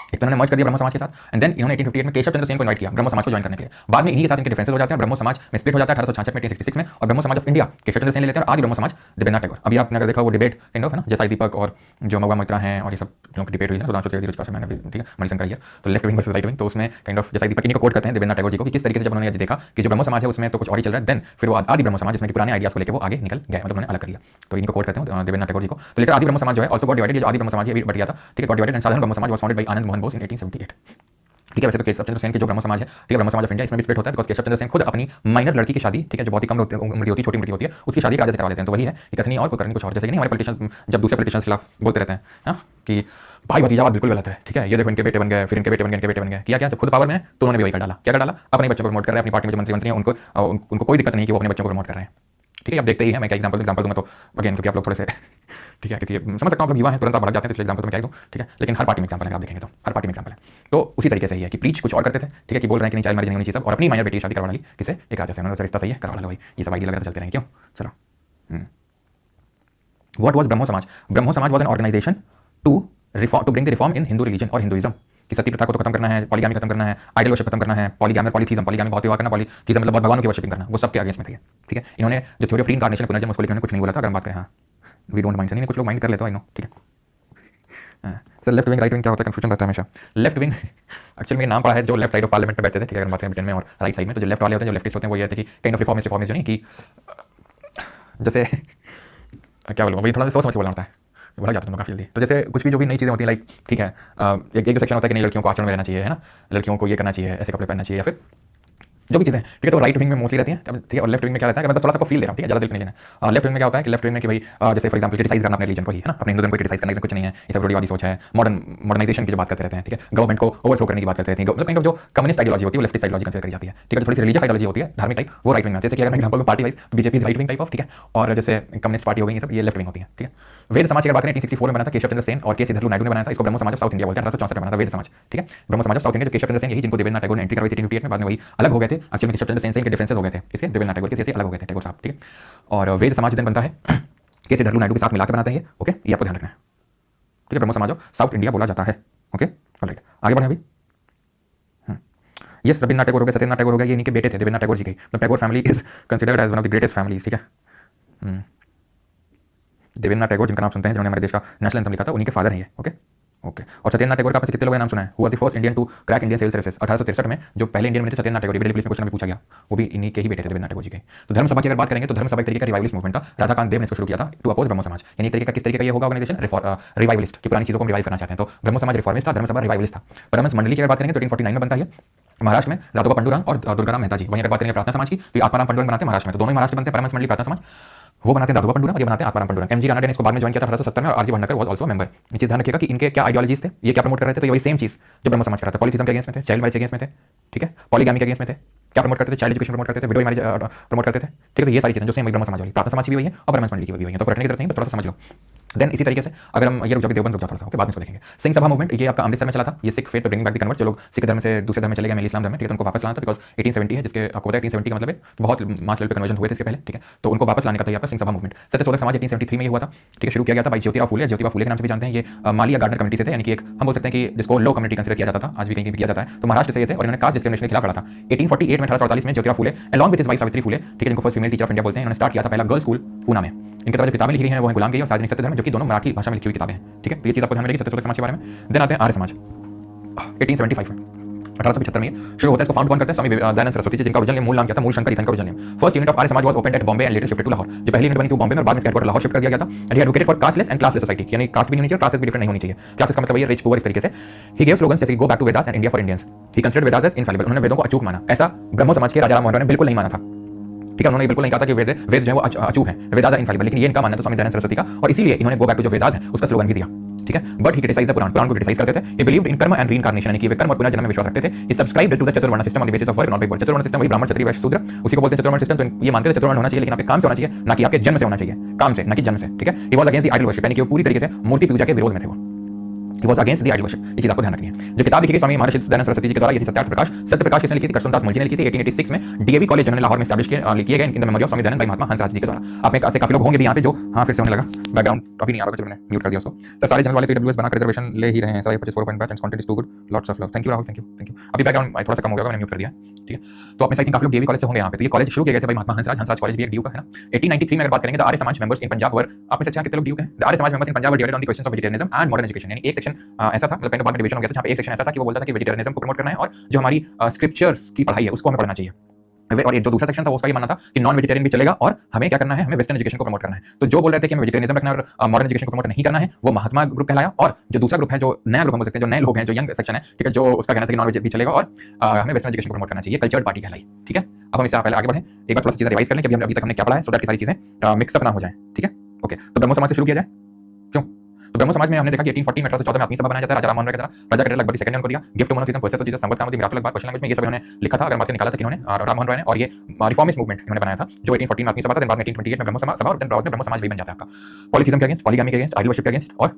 एक तो उन्होंने मर्ज कर दिया ब्रह्मो समाज के साथ, एंड देन इन्होंने 1858 में केशव चंद्र सेन को इनवाइट किया ब्रह्मो समाज को ज्वाइन करने के लिए। बाद में इन्हीं के साथ इनके डिफरेंसेस हो जाते हैं, ब्रह्मो समाज में स्प्लिट हो जाता है 1866 में 1866 में, और ब्रह्मो समाज ऑफ इंडिया केशव चंद्र सेन ले लेते हैं और आदि ब्रह्मो समाज देवेंद्रनाथ टैगोर। अभी आपने अगर देखा वो डिबेट काइंड ऑफ है ना, जैसा दीपक और जो महुआ मोइत्रा हैं और ये सब लोगों की डिबेट हुई है, सुधांशु त्रिवेदी, रुचिका शर्मा, ठीक है, मणिशंकर अय्यर, तो left wing versus right wing, तो उसमें काइंड ऑफ जैसा दीपक इन्हीं को कोट करते हैं देवेंद्रनाथ टैगोर जी को कि किस तरीके से जब उन्होंने देखा कि जो ब्रह्मो समाज है उसमें तो कुछ और ही चल रहा है, देन फिर वो आदि ब्रह्मो समाज जिसमें कि पुराने आइडियाज को लेकर वो आगे निकल गए, मतलब उन्होंने अलग कर लिया, तो इनको कोट करते हैं देवेंद्रनाथ टैगोर जी को। तो लेटर आदि ब्रह्मो समाज जो है ऑल्सो गॉट डिवाइडेड, जो आदि ब्रह्मो समाज है बट गया था, ठीक है, गॉट डिवाइडेड एंड साधारण ब्रह्मो Samaj was founded by Anand Mohan Bose इन 1878, ठीक है। वैसे तो केशव चंद्र सेन के जो ब्रह्मो समाज है, ठीक है, ब्रह्मो समाज ऑफ इंडिया, इसमें भी स्प्लिट होता है बिकॉज केशव चंद्र सेन खुद अपनी माइनर लड़की की शादी, ठीक है, जो बहुत ही कम उम्र की होती है, छोटी उम्र की होती है, उसकी शादी राजा से करवा देते हैं। तो वही है कि कथनी और कोई करनी कुछ और, जैसे कि नहीं हमारे पॉलिटिशियन जब दूसरे पॉलिटिशियंस के खिलाफ बोलते रहते हैं हाँ कि भाई भतीजावाद बिल्कुल गलत है, ठीक है, ये देखो इनके बेटे बन गए, फिर इनके बेटे बन गए, इनके बेटे बन गए, किया क्या, जब खुद पावर में है तो उन्होंने भी वही कर डाला, क्या कर डाला, अपने बच्चों को प्रमोट कर रहे हैं, अपनी पार्टी में जो मंत्री हैं उनको कोई दिक्कत नहीं कि वो अपने बच्चों को प्रमोट कर रहे हैं, ठीक है। अब देखते ही है, मैं क्या एग्जांपल दूंगा तो अगेन क्योंकि आप लोग थोड़े से ठीक है, क्योंकि समझ सकता हूँ आप लोग युवा हैं, तुरंत आप भड़क जाते हैं, इसलिए एग्जांपल तो मैं क्या दूँ, ठीक है। लेकिन हर पार्टी में एग्जांपल है, आप देखेंगे तो हर पार्टी में एग्जांपल है। तो उसी तरीके से ही है कि प्रीच कुछ और करते थे, ठीक है, कि बोल रहे हैं कि नहीं चाइल्ड मैरिज नहीं होनी चाहिए सब, और अपनी माइनर बेटी की शादी करवा ली किसे, एक राजा से, उन्होंने रिश्ता सही है करवा लो भाई, ये सब आइडिया लगाते चलते रहेंगे, क्यों चलो। What was Brahmo Samaj? Brahmo Samaj was an organisation to bring the reform in Hindu religion और हिंदुइज्म कि सती प्रथा को तो खत्म करना है, पॉलीगामी खत्म करना है, आइडल वर्शिप खत्म करना है, पॉलीगामी पॉलीथीज्म पॉलीगामी बहुत विवाह करना, पॉलीथीज्म मतलब भगवानों की वर्शिपिंग करना, वो सब के अगेंस्ट में थे। ठीक है, इन्होंने जो थ्योरी ऑफ रीइंकार्नेशन पुनर्जन्म उसको लेकर कुछ नहीं बोला था। अगर हम बात करें, हाँ वी डोंट माइंड, नहीं कुछ लोग माइंड कर लेते हो, आई नो। ठीक है sir, left wing right wing क्या होता है, कंफ्यूजन रहता है हमेशा। लेफ्ट विंग एक्चुअली में नाम पड़ा है जो लेफ्ट साइड ऑफ पार्लियामेंट में बैठते थे। ठीक है, अगर बात करें ब्रिटेन में और राइट साइड में, तो जो लेफ्ट वाले होते हैं, जो लेफ्टिस्ट होते हैं, वो ये थे कि काइंड ऑफ रिफॉर्मिस्ट जो नहीं कि जैसे क्या बोलूँ, वही थोड़ा सोच समझ के बोलना होता है, बोला जाता है काफी जल्दी। तो जैसे कुछ भी जो भी नई चीज़ें होती हैं, लाइक ठीक है, एक जो सेक्शन होता है कि नहीं लड़कियों को आचरण में रहना चाहिए, है ना, लड़कियों को ये करना चाहिए, ऐसे कपड़े पहनना चाहिए, या फिर जो भी चीज़ें, ठीक है, तो राइट विंग में मोस्टली रहती हैं। ठीक है, और लेफ्ट विंग में क्या रहता है कि मैं बस थोड़ा सा को फील दे रहा हूँ, ठीक है, ज़्यादा दिल नहीं लेना। लेफ्ट विंग में क्या होता है कि लेफ्ट विंग में कि भाई जैसे फॉर एग्जाम्पल क्रिटिसाइज करना अपने रिलीजन को ही, है ना, अपने हिंदू धर्म को क्रिटिसाइज करने की कुछ नहीं है, ये सब रूढ़िवादी सोच है, मॉडर्नाइजेशन की जो बात करते रहते हैं। ठीक है, गवर्नमेंट को ओवरथ्रो करने की बात करते हैं, मतलब काइंड ऑफ जो कम्युनिस्ट आइडियोलॉजी होती है वो लेफ्टिस्ट आइडियोलॉजी कंसिडर करी जाती है। ठीक है, थोड़ी सी रिलीजियस आइडियोलॉजी होती है, धार्मिक टाइप, वो राइट विंग में आती है। जैसे कि अगर मैं एग्जाम्पल में party wise BJP right wing type of, ठीक है, और जैसे कम्युनिस्ट पार्टी हो गई, ये सब ये लेफ्ट विंग होती है। ठीक है, वेद समाज की बात करें 1864 में बना था, केशव चंद्र सेन और के सिद्धू नायडू ने बनाया था। इसको ब्रह्मो समाज ऑफ साउथ इंडिया बोलते हैं। 1864 में बना था वेद समाज। ठीक है, ब्रह्मो समाज ऑफ साउथ इंडिया, जो केशव चंद्र सेन, यही जिनको देवेंद्रनाथ टैगोर ने एंट्री करवाई थी 1858 में, बाद में वही अलग हो गए थे। एक्चुअली केशव चंद्र सेन से इनके डिफरेंसेस हो गए थे, इसके देवेंद्रनाथ टैगोर के अलग हो गए थे टैगोर साहब। ठीक है, और वेद समाज देन बनता है के सिद्धू नायडू के साथ मिलाकर बनाते हैं ये। ओके, ये आपको ध्यान रखना है। ठीक है, ब्रह्मो समाज ऑफ साउथ इंडिया बोला जाता है। ओके, ऑलराइट, आगे बढ़े अभी। यस, रविन्द्रनाथ टैगोर हो गए, सत्येंद्रनाथ टैगोर हो गए, ये इनके बेटे थे देवेंद्रनाथ टैगोर जी के। तो Tagore family is considered as one of the greatest families. ठीक है, देवेंद्रनाथ टैगोर जिनका नाम सुनते हैं, जिन्होंने हमारे देश का नेशनल एंथम लिखा था, उन्हीं के फादर हैं ये। ओके ओके, और सत्येंद्रनाथ टैगोर का आपने कितने लोगों ने नाम सुना है? Who was the first Indian to crack Indian civil services? 1863 में जो पहले इंडियन मिले थे सत्येंद्रनाथ टैगोर, पुलिस में क्वेश्चन में पूछा गया, वो भी इन्हीं के ही बेटे थे देवेंद्रनाथ टैगोर जी के। तो धर्म सभा की अगर बात करेंगे तो धर्म सभा एक तरीके का रिवाइवलिस्ट मूवमेंट था। राधाकांत देव ने इसको शुरू किया था टू अपोज ब्रह्मो समाज। यानी एक तरीके का किस तरीके का ये होगा ऑर्गेनाइजेशन, रिवाइवलिस्ट की पुरानी चीज़ों को रिवाइव करना चाहते हैं। तो ब्रह्मो समाज रिफॉर्मिस्ट था, धर्म सभा रिवाइवलिस्ट था। परमहंस मंडली की अगर बात करेंगे तो 1849 में बनता है। महाराष्ट्र में दादोबा पंडुरंग और दुर्गाराम मेहता जी। वहीं अगर बात करेंगे प्रार्थना समाज की तो आत्माराम पंडुरंग बनाते हैं महाराष्ट्र में। तो दोनों ही महाराष्ट्र बनते हैं, परमहंस मंडली प्रार्थना समाज वो बनाते हैं दादोबा पंडुरंग और ये बनाते हैं आत्माराम पंडुरंग। एमजी राणा ने इसको बाद में ज्वाइन किया था 1870 में, और RG Bhandarkar was also member. ये चीज ध्यान रखिएगा कि इनके क्या आइडियोलॉजीज थे, ये क्या प्रमोट कर रहे थे। तो ये वही सेम चीज जो ब्रह्मो समाज कर रहा था, पॉलीथिज्म के अगेंस्ट में थे, चाइल्ड मैरिज के अगेंस्ट में थे, ठीक है, पॉलीगामी के अगेंस्ट में थे, क्या प्रमोट करते थे, चाइल्ड एजुकेशन प्रमोट करते थे, विडो मैरिज प्रमोट करते थे। ठीक है, तो ये सारी चीजें जो सेम ब्रह्मो समाज वाली, प्रार्थना समाज की भी वही है और ब्रह्मस मंडली की भी वही है, तो रटने की जरूरत नहीं, बस थोड़ा सा समझ लो। देन इसी तरीके से अगर हम ये रुक जाओ, देवबंद रुक जाओ थोड़ा सा, ओके, बाद में इसको देखेंगे। सिंह सभा मूवमेंट, ये आपका अमृतसर में चला था। ये Sikh faith bringing back the convert, जो लोग सिख धर्म से दूसरे धर्म में चले गए, इस्लाम धर्म में, ठीक है, तो उनको वापस लाना था। बिकॉज 1870 है, जिसके आपको पता है 1870 का मतलब है बहुत मास लेवल पे कन्वर्जन हुए थे इसके पहले। ठीक है, तो उनको वापस लाने का था यहाँ पर सिंह सभा मूवमेंट। सत्य सोलह समाज 1873 में ये हुआ था। ठीक है, शुरू किया गया था भाई ज्योतिराव फूले, ज्योतिबा फूले के नाम से भी जानते हैं। ये माली या गार्डनर कमेटी से थे, यानी कि एक हम बोल सकते हैं कि जिसको लो कम्युनिटी कंसिडर किया जाता था, आज भी कहीं भी किया जाता है। तो महाराष्ट्र से ये थे और इन्होंने कास्ट डिस्क्रिमिनेशन के खिलाफ लड़ा था। 1848 में 1848 में Jyotirao Phule along with his wife Savitri Phule, ठीक है, जिनको first female teacher of India बोलते हैं, इन्होंने स्टार्ट किया था पहला गर्ल्स स्कूल पूना में। इनके तरफ जो किताबें लिखी गई हैं वो है गुलाम गिरी और सार्वजनिक सत्य धर्म, जो कि दोनों मराठी भाषा में लिखी हुई किताबें हैं। ठीक है, तो ये चीज आपको ध्यान में रखिए सत्य सोलह समाज के बारे में। देन आते हैं आर्य समाज 1875 में, 1875 में शुरू होता है। इसको फाउंड कौन करते हैं? स्वामी दयानंद सरस्वती जी, जिनका ओरिजिनल मूल नाम क्या था? मूल शंकर ही था इनका original name. First unit of Arya Samaj was opened at Bombay and later shifted to Lahore. जो पहली यूनिट बनी थी बॉम्बे में और बाद में इसका हेडक्वार्टर लाहौर शिफ्ट कर दिया गया था। And he advocated for casteless and classless society, यानी कास्ट भी नहीं होनी चाहिए, क्लासेस भी डिफरेंट नहीं होनी चाहिए। क्लासेस का मतलब ये रिच पुअर, इस तरीके से। ही गेव स्लोगन्स जैसे go back to Vedas and India for Indians. He considered Vedas as infallible, उन्होंने वेदों को अचूक माना। ऐसा ब्रह्मो समाज के राजा राम मोहन राय ने बिल्कुल नहीं माना था। ठीक है, उन्होंने बिल्कुल नहीं कहा था कि वेद जो है वो अचूक है, वेदास आर इनफैलिबल, लेकिन ये इनका मानना था स्वामी दयानंद सरस्वती का, और इसीलिए इन्होंने गो बैक टू जो वेदास है उसका स्लोगन भी दिया। ठीक है, बट ही क्रिटिसाइज द पुराण, पुराण को क्रिटिसाइज करते थे। ये बिलीव्ड इन कर्म एंड रीइंकार्नेशन, यानी कि वे कर्म और पुनर्जन्म में विश्वास रखते थे। ये subscribed to the chaturvarna system on the basis of work not by birth. Chaturvarna system वही ब्राह्मण क्षत्रिय वैश्य शूद्र, उसी को बोलते हैं चतुर्वर्ण सिस्टम। तो ये मानते थे चतुर्वर्ण होना चाहिए, लेकिन आपके काम से होना चाहिए, ना कि आपके जन्म से होना चाहिए, काम से, ना कि जन्म से। ठीक है, he was against the idol worship, यानी कि वो पूरी तरीके से मूर्ति पूजा के विरोध में थे वो। He was against the idol worship, ये चीज आपको ध्यान रखनी है। जो किताब लिखी गई स्वामी महर्षि दयानंद सरस्वती जी के द्वारा, ये थी सत्यार्थ प्रकाश। सत्य प्रकाश किसने लिखी थी? कृष्णदास मुंशी ने लिखी थी 1886 में। डीएवी कॉलेज जिन्होंने लाहौर में एस्टैब्लिश किए गए in the memory of Swami Dayanand भाई महात्मा हंसराज जी के द्वारा। आप में से काफी लोग होंगे भी यहाँ पे जो हाँ फिर से होने लगा बैकग्राउंड अभी नहीं आ रहा, मैंने म्यूट कर दिया उसको। सर सारे जनरल वाले पीडब्ल्यूएस बना कर रिजर्वेशन ले ही रहे हैं sir, 4 point batch and content is too good, lots of love, thank you Rahul, thank you. अभी बैकग्राउंड थोड़ा सा कम हो गया, मैंने म्यूट कर दिया। ठीक है, तो आप में से आई थिंक काफी लोग डीएवी कॉलेज से होंगे यहाँ पे। तो ये कॉलेज शुरू किए गए थे भाई महात्मा हंसराज कॉलेज भी एक ड्यू का है ना। 1893 में अगर बात करेंगे तो आर्य समाज मेंबर्स इन पंजाब वर, आप में से कितने लोग ड्यू हैं? Arya Samaj members in Punjab were divided on the questions of vegetarianism and modern education, यानी एक सेक्शन ऐसा था, मतलब काइंड ऑफ बाद में डिवीजन हो गया था, जहाँ पे एक सेक्शन ऐसा था कि वो बोलता था कि वेजिटेरियनिज्म को प्रमोट करना है और जो हमारी स्क्रिप्चर्स की पढ़ाई है उसको हमें पढ़ना चाहिए। और ये जो दूसरा सेक्शन था उसका ये मानना था कि नॉन वेजिटेरियन भी चलेगा और हमें क्या करना है, हमें वेस्टर्न एजुकेशन को प्रमोट करना है। तो जो बोल रहे थे कि हमें वेजिटेरियनिज्म रखना है और मॉडर्न एजुकेशन को प्रमोट नहीं करना है, वो महात्मा ग्रुप कहलाया। और जो दूसरा ग्रुप है, जो नया ग्रुप हम बोल सकते हैं, जो नए लोग हैं, जो यंग सेक्शन है, ठीक है, जो उसका कहना था कि नॉन वेज भी चलेगा और हमें वेस्टर्न एजुकेशन को प्रमोट करना चाहिए, कल्चर्ड पार्टी कहलाई। ठीक है, अब हम इससे पहले आगे बढ़ें, एक बार थोड़ा सा चीजें रिवाइज कर लें कि अभी तक हमने क्या पढ़ा है, सो दैट की सारी चीजें मिक्सअप ना हो जाए। ठीक है, ओके, तो ब्रह्मो समाज से शुरू किया जाए। क्यों? तो ब्रह्मो समाज में हमने देखा कि 1840 में 1814 में आत्मीय सभा बनाया जाता है, राजा राम मोहन राय के द्वारा। प्रजा के लगभग सेकंड उनको दिया gift monotheism process of Jesus संवत कामोदी मिराकल बात क्वेश्चन लैंग्वेज में, ये सब इन्होंने लिखा था। अगर बात निकाला था किन्होंने, राम मोहन राय ने, और ये रिफॉर्मिस्ट मूवमेंट इन्होंने बनाया था जो 1814 में आत्मीय सभा था। बाद में 1828 में ब्रह्मो सभा और देन ब्रह्मो समाज भी बन जाता है आपका। पॉलीथिज्म के अगेंस्ट, पॉलीगामी के अगेंस्ट, आइडल वर्शिप के अगेंस्ट और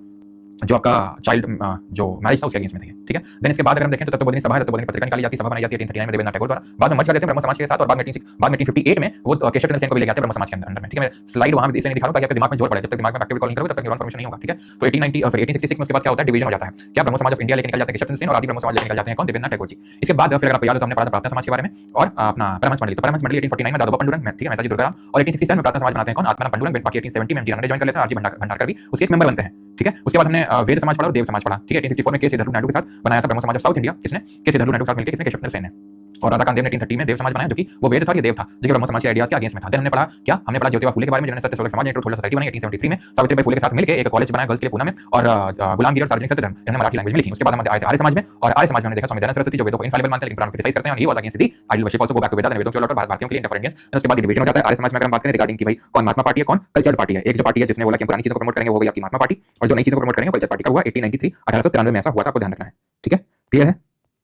जो आपका चाइल्ड जो मैरिज था उसके अगेंस्ट में थे, ठीक है। देन इसके बाद अगर हम देखें तो तत्वबोधिनी सभा है, तत्वबोधिनी पत्रिका निकाली जाती है, सभा बनाई जाती है 1839 में देवेंद्रनाथ टैगोर द्वारा। बाद में मर्ज कर देते हैं ब्रह्मो समाज के साथ और बाद में 1858 में वो केशव चंद्र सेन को भी ले जाते हैं ब्रह्मो समाज के अंदर में, ठीक है। मैं स्लाइड वहां पे इसलिए नहीं दिखा रहा हूं ताकि आपके दिमाग में जोर पड़े, जब तक दिमाग में एक्टिव रिकॉल नहीं करोगे तब तक इन्फॉर्मेशन नहीं होगा, ठीक है। तो 1866 में उसके बाद क्या होता है, डिवीजन हो जाता है, क्या ब्रह्मो समाज ऑफ इंडिया लेके निकल जाते हैं केशव चंद्र सेन और आदि ब्रह्मो समाज लेके निकल जाते हैं कौन, देवेंद्रनाथ टैगोर जी। इसके बाद फिर अगर आपको याद हो तो हमने पढ़ा था प्रार्थना समाज के बारे में और अपना परमहंस मंडली। तो परमहंस मंडली 1849 में दादोबा पंडुरंग, ठीक है, मेहताजी दुर्गाराम, और 1867 में प्रार्थना समाज बनाते हैं कौन, आत्माराम पंडुरंग। बाकी 1870 में एमजी ज्वाइन कर लेते हैं, आरजी भंडारकर भी उसके एक मेंबर बनते हैं, ठीक है। उसके बाद हमने वेद समाज पढ़ा और देव समाज पढ़ा, ठीक है। 1864 में के श्रीधर नायडू के साथ बनाया था ब्रह्मो समाज ऑफ साउथ इंडिया, किसने, के श्रीधर नायडू के साथ मिलकर किसने, केशव चंद्र सेन ने। और राधाकांत देव ने 1830 में देव समाज बनाया जो कि वो वेद था, ये देव था, जो कि ब्रह्मो समाज के आइडियाज के अगेंस्ट में था। देन हमने पढ़ा क्या, हमने पढ़ा ज्योतिबा फुले के बारे में, जिन्होंने सत्य सोलर समाज ने सोलर सोसाइटी बनाई 1873 में, सावित्रीबाई फुले के साथ मिलकर एक कॉलेज बनाया गर्ल्स के लिए पूना में, और गुलामगिरी और सार्वजनिक सत्यधर्म इन्होंने मराठी लैंग्वेज में लिखी। उसके बाद हम आए थे आर्य समाज में, और आर्य समाज में हमने देखा स्वामी दयानंद सरस्वती जो वेदों को इनफॉलिबल मानते हैं लेकिन पुराणों को क्रिटिसाइज करते हैं, और ये वाला against the idol worship also go back to Veda, वेदों के लौट और भारतीयों के लिए इंटर फॉर इंडियंस। उसके बाद डिवीजन हो जाता है आर्य समाज में। अगर हम बात करें रिगार्डिंग कि भाई कौन महात्मा पार्टी है, कौन कल्चर्ड पार्टी है। एक जो पार्टी है जिसने बोला कि पुरानी चीजों को प्रमोट करेंगे वो होगी आपकी महात्मा पार्टी, और जो नई चीजों को प्रमोट करेंगे कल्चर्ड पार्टी का हुआ 1893 1893 में ऐसा हुआ था, आपको ध्यान रखना है, ठीक है। क्लियर है,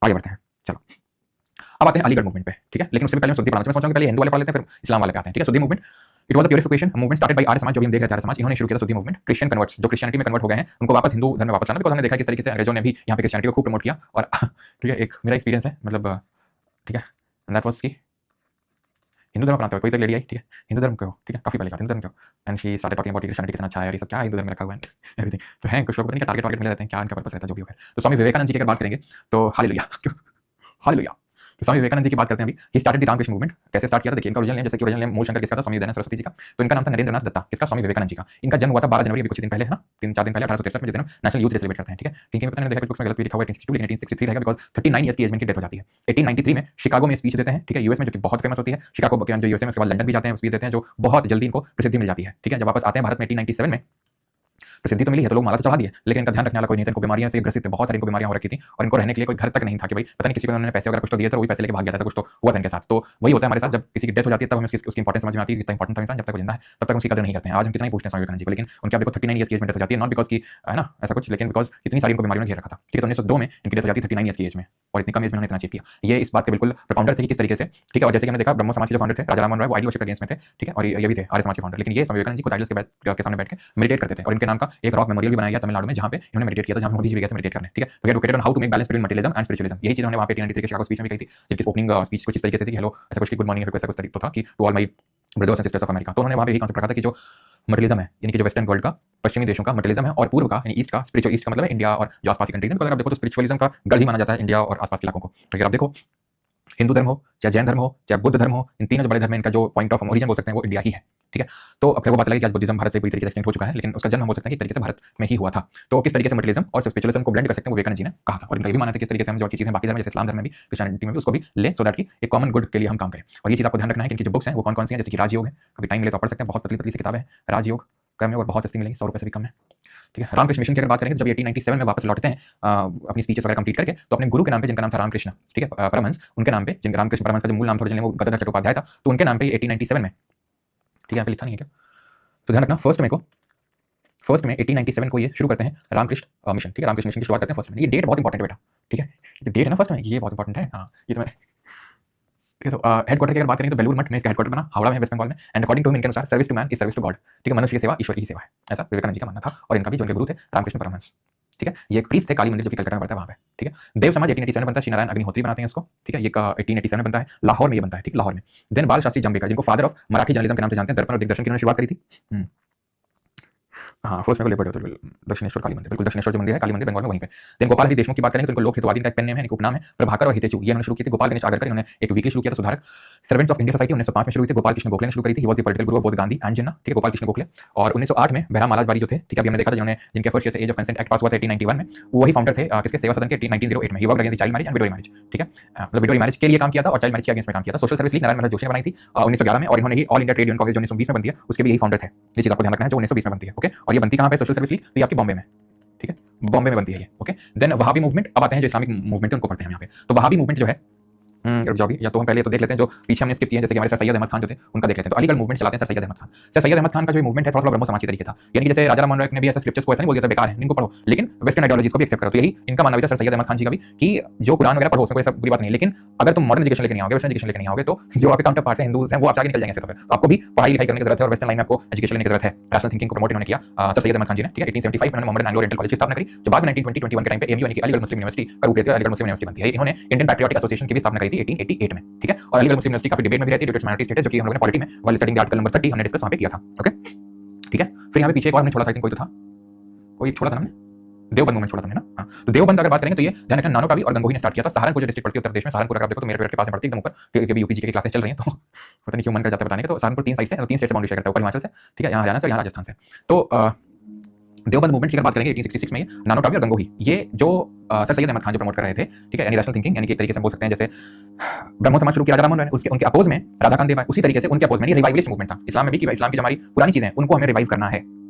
आगे बढ़ते हैं, चलो। अब आते हैं अलीगढ़ मूवमेंट पे, ठीक है। लेकिन उससे पहले सुद्दी पढ़ना, मैं सोचा कि पहले हिंदू वाले पढ़ लेते हैं फिर इस्लाम वाले पे आते हैं, ठीक है। Shuddhi movement, it was a purification movement started by Arya Samaj, जो भी हम देख रहे थे आर्य समाज, इन्होंने शुरू किया सुद्दी मूवमेंट। क्रिश्चियन कन्वर्ट्स जो क्रिश्चियनिटी में कन्वर्ट हो गए हैं उनको वापस हिंदू धर्म में वापस लाना, बिकॉज़ हमने देखा किस तरीके से अंग्रेजों ने भी यहाँ पे क्रिश्चियनिटी को खूब प्रमोट किया। और ठीक है, एक मेरा एक्सपीरियंस है, मतलब ठीक है, दैट वाज की हिंदू धर्म अपनाते हुए कोई तो लेडी आई, ठीक है, हिंदू धर्म क्यों, ठीक है, काफी पहले का हिंदू धर्म क्यों, and she started talking about Christianity कितना अच्छा है और ये सब क्या हिंदू धर्म में रखा हुआ है एवरीथिंग। तो है कुछ लोग पता नहीं क्या टारगेट मिले रहते हैं, क्या इनका पर्पस रहता है, जो भी है। तो स्वामी विवेकानंद जी की अगर बात करेंगे तो हालेलुया हालेलुया। तो स्वामी विवेकानंद जी की बात करते हैं अभी, he started the Ramakrishna movement. कैसे स्टार्ट किया था देखिए, इनका ओरिजिनल नेम, जैसे कि ओरिजिनल नेम मूलशंकर किसका था, स्वामी दयानंद सरस्वती जी का। तो इनका नाम था नरेंद्रनाथ दत्ता, किसका, स्वामी विवेकानंद जी का। इनका जन्म हुआ था 12 जनवरी, अभी कुछ दिन पहले है ना, 3-4 दिन पहले 1863 में, जिस दिन नेशनल यूथ डे सेलिब्रेट करते हैं, ठीक है। क्योंकि पता नहीं देखा बुक्स में गलत भी लिखा हुआ है 1862 लेकिन 1863 रहेगा, बिकॉज़ 39 ईयर्स की एज में इनकी डेथ हो जाती है। 1893 में शिकागो में स्पीच देते हैं, ठीक है, यूएस में, जो कि बहुत फेमस होती है शिकागो जो यूएसए में। उसके बाद लंदन भी जाते हैं, स्पीच देते हैं, जो बहुत जल्दी इनको प्रसिद्धि मिल जाती है, ठीक है। जब वापस आते हैं भारत में 1897 में, प्रसिद्धि तो मिली है तो लोग माला तो चढ़ा दिए, लेकिन इनका ध्यान रखने वाला कोई नहीं था। इनको बीमारियों से ग्रसित थे, बहुत सारी इनको बीमारियां हो रखी थी, और इनको रहने के लिए कोई घर तक नहीं था कि भाई पता नहीं किसी को उन्होंने पैसे वगैरह कुछ तो दिए थे, वही पैसे लेके भाग गया था, कुछ तो हुआ था इनके साथ। तो वही होता है हमारे साथ, जब किसी की डेथ हो जाती है तब हमें उसकी इंपॉर्टेंस समझ में आती है, कितना इंपॉर्टेंट था इंसान, जब तक वो जिंदा है तब तक उसकी कदर नहीं करते हैं। आज हम कितना ही पूछते हैं स्वामी विवेकानंद जी को, लेकिन उनकी आप देखो 39 ईयर्स की एज में डेथ हो जाती है, नॉट बिकॉज़ की है ना ऐसा कुछ, लेकिन बिकॉज़ इतनी सारी इनको बीमारियों ने घेर रखा था, ठीक है। तो 1902 में इनकी डेथ हो जाती है 39 ईयर्स की एज में, और इतनी कम एज में उन्होंने इतना अचीव किया। ये इस बात के बिल्कुल प्रोपाउंडर थे कि किस तरीके से, ठीक है। और जैसे कि हमने देखा ब्रह्मो समाज के जो फाउंडर थे राजा राममोहन राय, वो आइडल वर्शिप के अगेंस्ट में थे, ठीक है, और ये भी थे आर्य समाज के फाउंडर। लेकिन ये स्वामी विवेकानंद जी को आइडल्स के सामने बैठ के मेडिटेट करते थे, और इनके नाम का एक रॉक मेमोरियल भी बनाया गया तमिलनाडु में, जहां पे इन्होंने मेडिटेट किया था, जहां मोदी जी भी गए थे मेडिटेट करने, ठीक है। तो advocated on how to make balance between materialism and spiritualism, यही चीज उन्होंने वहां पे 1893 के शिकागो स्पीच में भी कही थी, जिनकी ओपनिंग स्पीच कुछ इस तरीके से थी, हेलो ऐसा कुछ की गुड मॉर्निंग ऐसा कुछ तरीका था कि to all my brothers and sisters of America. तो उन्होंने वहां पे यही कांसेप्ट रखा था कि जो मटेरियलिज्म है, यानी कि जो वेस्टर्न वर्ल्ड का, पश्चिमी देशों का मटेरियलिज्म है, और पूर्व का यानी ईस्ट का स्पिरिचुअल, ईस्ट का मतलब है इंडिया और जो आसपास की कंट्रीज है। अगर आप देखो तो स्पिरिचुअलिज्म का गढ़ ही माना जाता है इंडिया और आसपास के इलाकों को। तो अगर आप देखो हिंदू धर्म हो, चाहे जैन धर्म हो, चाहे बुद्ध धर्म हो, इन तीनों जो बड़े धर्म है, इनका जो पॉइंट ऑफ ओरिजिन बोल सकते हैं वो इंडिया ही है, ठीक है। तो अब वो बात लगी कि आज बुद्धिज्म भारत से पूरी तरीके से एक्सटिंक्ट हो चुका है, लेकिन उसका जन्म हम बोल सकते हैं कि तरीके से भारत में ही हुआ था। तो किस तरीके से मटेरियलिज्म और स्पिरिचुअलिज्म को ब्लेंड कर सकते हैं वो विवेकानंद जी ने कहा था, और इनका ये भी मानना था किस तरीके से हम जो चीजें बाकी धर्म जैसे इस्लाम धर्म में भी, क्रिश्चियनिटी में भी, उसको भी ले, सो दैट कि एक कॉमन गुड के लिए हम काम करें। और ये चीज आपको ध्यान रखना है कि इनकी जो बुक्स हैं वो कौन कौन सी हैं, जैसे कि राजयोग है, कभी टाइम मिले तो पढ़ सकते हैं, बहुत पतली पतली सी किताब है राजयोग, कम है और बहुत सस्ती मिलेगी, 100 रुपये से भी कम है, ठीक है। रामकृष्ण मिशन की अगर बात करें तो जब 1897 में वापस लौटते हैं अपनी स्पीचेस वगैरह कंप्लीट करके, तो अपने गुरु के नाम पे, जिनका नाम था रामकृष्ण, ठीक है, परमहंस, उनके नाम पे, जिनका रामकृष्ण परमहंस का जो मूल नाम था वो गदाधर चट्टोपाध्याय था, तो उनके नाम पे 1897 में, ठीक है, यहाँ पे लिखा नहीं है क्या, तो ध्यान रखना, फर्स्ट में 1897 को ये शुरू करते हैं रामकृष्ण मिशन, ठीक है। रामकृष्ण मिशन की शुरुआत करते हैं फर्स्ट में। ये डेट बहुत इंपॉर्टेंट है बेटा, ठीक है, ये डेट है ना फर्स्ट में, ये बहुत इंपॉर्टेंट है, हाँ ये तो मैं तो हेडक्वार्टर की अगर बात करें तो बेलूर मठ में इसका हेडक्वार्टर बना, हावड़ा में, वेस्ट बंगाल में। एंड अकॉर्डिंग टू हिम, इनके अनुसार service to man is service to God, ठीक है, मनुष्य की सेवा ईश्वर की सेवा है, ऐसा विवेकानंद जी का मानना था। और इनका भी जो उनके गुरु थे रामकृष्ण परमहंस, ठीक है, ये एक प्रीस्ट थे, काली मंदिर जो कि कलकत्ता में पड़ता है वहां पे, ठीक है। देव समाज 1887 में बनता है, श्री नारायण अग्निहोत्री बनाते हैं इसको, ठीक है, ये 1887 में बनता है, लाहौर में ये बनता है, ठीक, लाहौर में। देन बाल शास्त्री जाम्बेकर, जिनको फादर ऑफ मराठी जर्नलिज्म के नाम से जानते हैं, दर्पण और दिग्दर्शन की उन्होंने शुरुआत करी थी। हाँ, फर्स्ट में लेपर्ड होता है, दक्षिणेश्वर काली मंदिर, बिल्कुल दक्षिणेश्वर जो मंदिर है काली मंदिर बंगाल में, वहीं पे। देन गोपाल हरि देशमुख की बात करेंगे तो इनको लोक हितवादी का एक पेन नेम है, उपनाम है प्रभाकर और हितेशु, ये उन्होंने शुरू किए थे। गोपाल गणेश आगरकर, इन्होंने एक वीकली शुरू किया था, सुधारक। सर्वेंट्स ऑफ इंडिया सोसाइटी 1905 में शुरू हुई थी, गोपाल कृष्ण गोखले ने शुरू करी थी, ही was the political Guru of both Gandhi and जिन्ना, ठीक है, गोपाल कृष्ण गोखले। और 1908 में बहराम मालाजबारी जो थे, ठीक है, अभी हमने देखा था, जिन्होंने जिनके फर्स्ट ईयर से एज ऑफ कंसेंट एक्ट पास हुआ था 1891 में, वही फाउंडर थे किसके, सेवा सदन के 1908 में। He worked against child marriage and widow marriage, ठीक है, मतलब विडोई मैरिज के लिए काम किया था और चाइल्ड मैरिज के अगेंस्ट में काम किया था। Social service league Narayan Manohar Joshi ने बनाई थी 1911 में, और इन्होंने ही all India trade union congress जो 1920 में बनती है उसके भी यही फाउंडर थे। ये चीज आपको ध्यान रखना है, जो 1920 में बनती है, ओके। और ये बनती कहां पे, सोशल सर्विस लीग, तो ये आपकी बॉम्बे में, ठीक है, बॉम्बे में बनती है ये, ओके। देन वहाबी मूवमेंट, अब आते हैं जो इस्लामिक मूवमेंट है उनको पढ़ते हैं यहाँ पे। तो वहाबी मूवमेंट जो है रुक जाओगी, या तो हम पहले तो देख लेते हैं जो पीछे हमने स्किप किए हैं, जैसे कि हमारे सर सैयद अहमद खान जो थे उनका देख लेते हैं। तो अलीगढ़ मूवमेंट चलाते हैं सर सैयद अहमद खान। सर सैयद अहमद खान का जो मूवमेंट है थोड़ा ब्रह्मो समाज के तरीके था, यानी कि जैसे राजा राममोहन राय ने भी ऐसे स्क्रिप्चर्स को ऐसा नहीं बोल दिया था बेकार है इनको पढ़ो, लेकिन वेस्टर्न आइडियोलॉजीज को भी एक्सेप्ट करो। तो यही इनका मानना भी था सर सैयद अहमद खान जी का भी कि जो कुरान वगैरह पढ़ो उसमें कोई ऐसा बुरी बात नहीं है, लेकिन अगर तुम मॉडर्न एजुकेशन लेके नहीं आओगे, वेस्टर्न एजुकेशन लेके नहीं आओगे, तो जो आपके काउंटर पार्ट्स हैं हिंदूज हैं वो आप आगे निकल जाएंगे। तो आपको भी पढ़ाई लिखाई करने की जरूरत है और वेस्टर्न लाइन में आपको एजुकेशन लेने की जरूरत है। रैशनल थिंकिंग को प्रमोट इन्होंने किया सर सैयद अहमद खान जी ने, ठीक है। 1875 में उन्होंने मोहम्मदन एंग्लो ओरिएंटल कॉलेज की स्थापना करी, जो बाद में 1920-21 के टाइम पे एमयू यानी कि अलीगढ़ मुस्लिम यूनिवर्सिटी का रूप लेती है, अलीगढ़ मुस्लिम यूनिवर्सिटी बनती है। इन्होंने इंडियन पैट्रियोटिक एसोसिएशन की भी स्थापना करी थी 1888 में, ठीक है। और अलीगढ़ मुस्लिम यूनिवर्सिटी काफी डिबेट में भी रहती है ड्यू टू माइनॉरिटी स्टेटस, जो कि हम लोगों ने पॉलिटी में वाइल स्टडीइंग आर्टिकल नंबर 30 हमने डिस्कस वहां पे किया था, ओके, ठीक है। फिर यहाँ पे पीछे एक और हमने छोड़ा था, कोई तो था, कोई छोड़ा था हमने, देवबंद मूवमेंट छोड़ा था ना। हाँ, तो देवबंद अगर बात करेंगे तो ये ध्यान रखना नानो का भी और गंगोही ने स्टार्ट किया था। सहारनपुर जो डिस्ट्रिक्ट पड़ती है उत्तर प्रदेश में, सहारनपुर अगर आप देखो तो मेरे पेड़ के पास में पड़ती है एकदम ऊपर, क्योंकि यूपी जीके की क्लासेस चल रही हैं तो पता नहीं क्यों मन कर जाता है बताने का। तो सहारनपुर 3 साइड से, 3 स्टेट से बाउंड्री शेयर करता है, ऊपर हिमाचल से, ठीक है, यहाँ हरियाणा से, यहाँ राजस्थान से। तो देवबंद मूवमेंट की अगर बात करेंगे 1866 में, नानो टावी और गंगोही, ये जो सर सैयद अहमद खान जो प्रमोट कर रहे थे, ठीक है, यानी रैशनल थिंकिंग, यानी कि एक तरीके से बोल सकते हैं जैसे ब्रह्मो समाज शुरू किया राजा राममोहन राय, उसके उनके अपोज में राधा कांत देव आए, उसी तरीके से उनके अपोज में रिवाइवलिस्ट मूवमेंट था इस्लाम में भी, कि इस्लाम की जो हमारी पुरानी चीजें हैं उनको हमें रिवाइव करना है,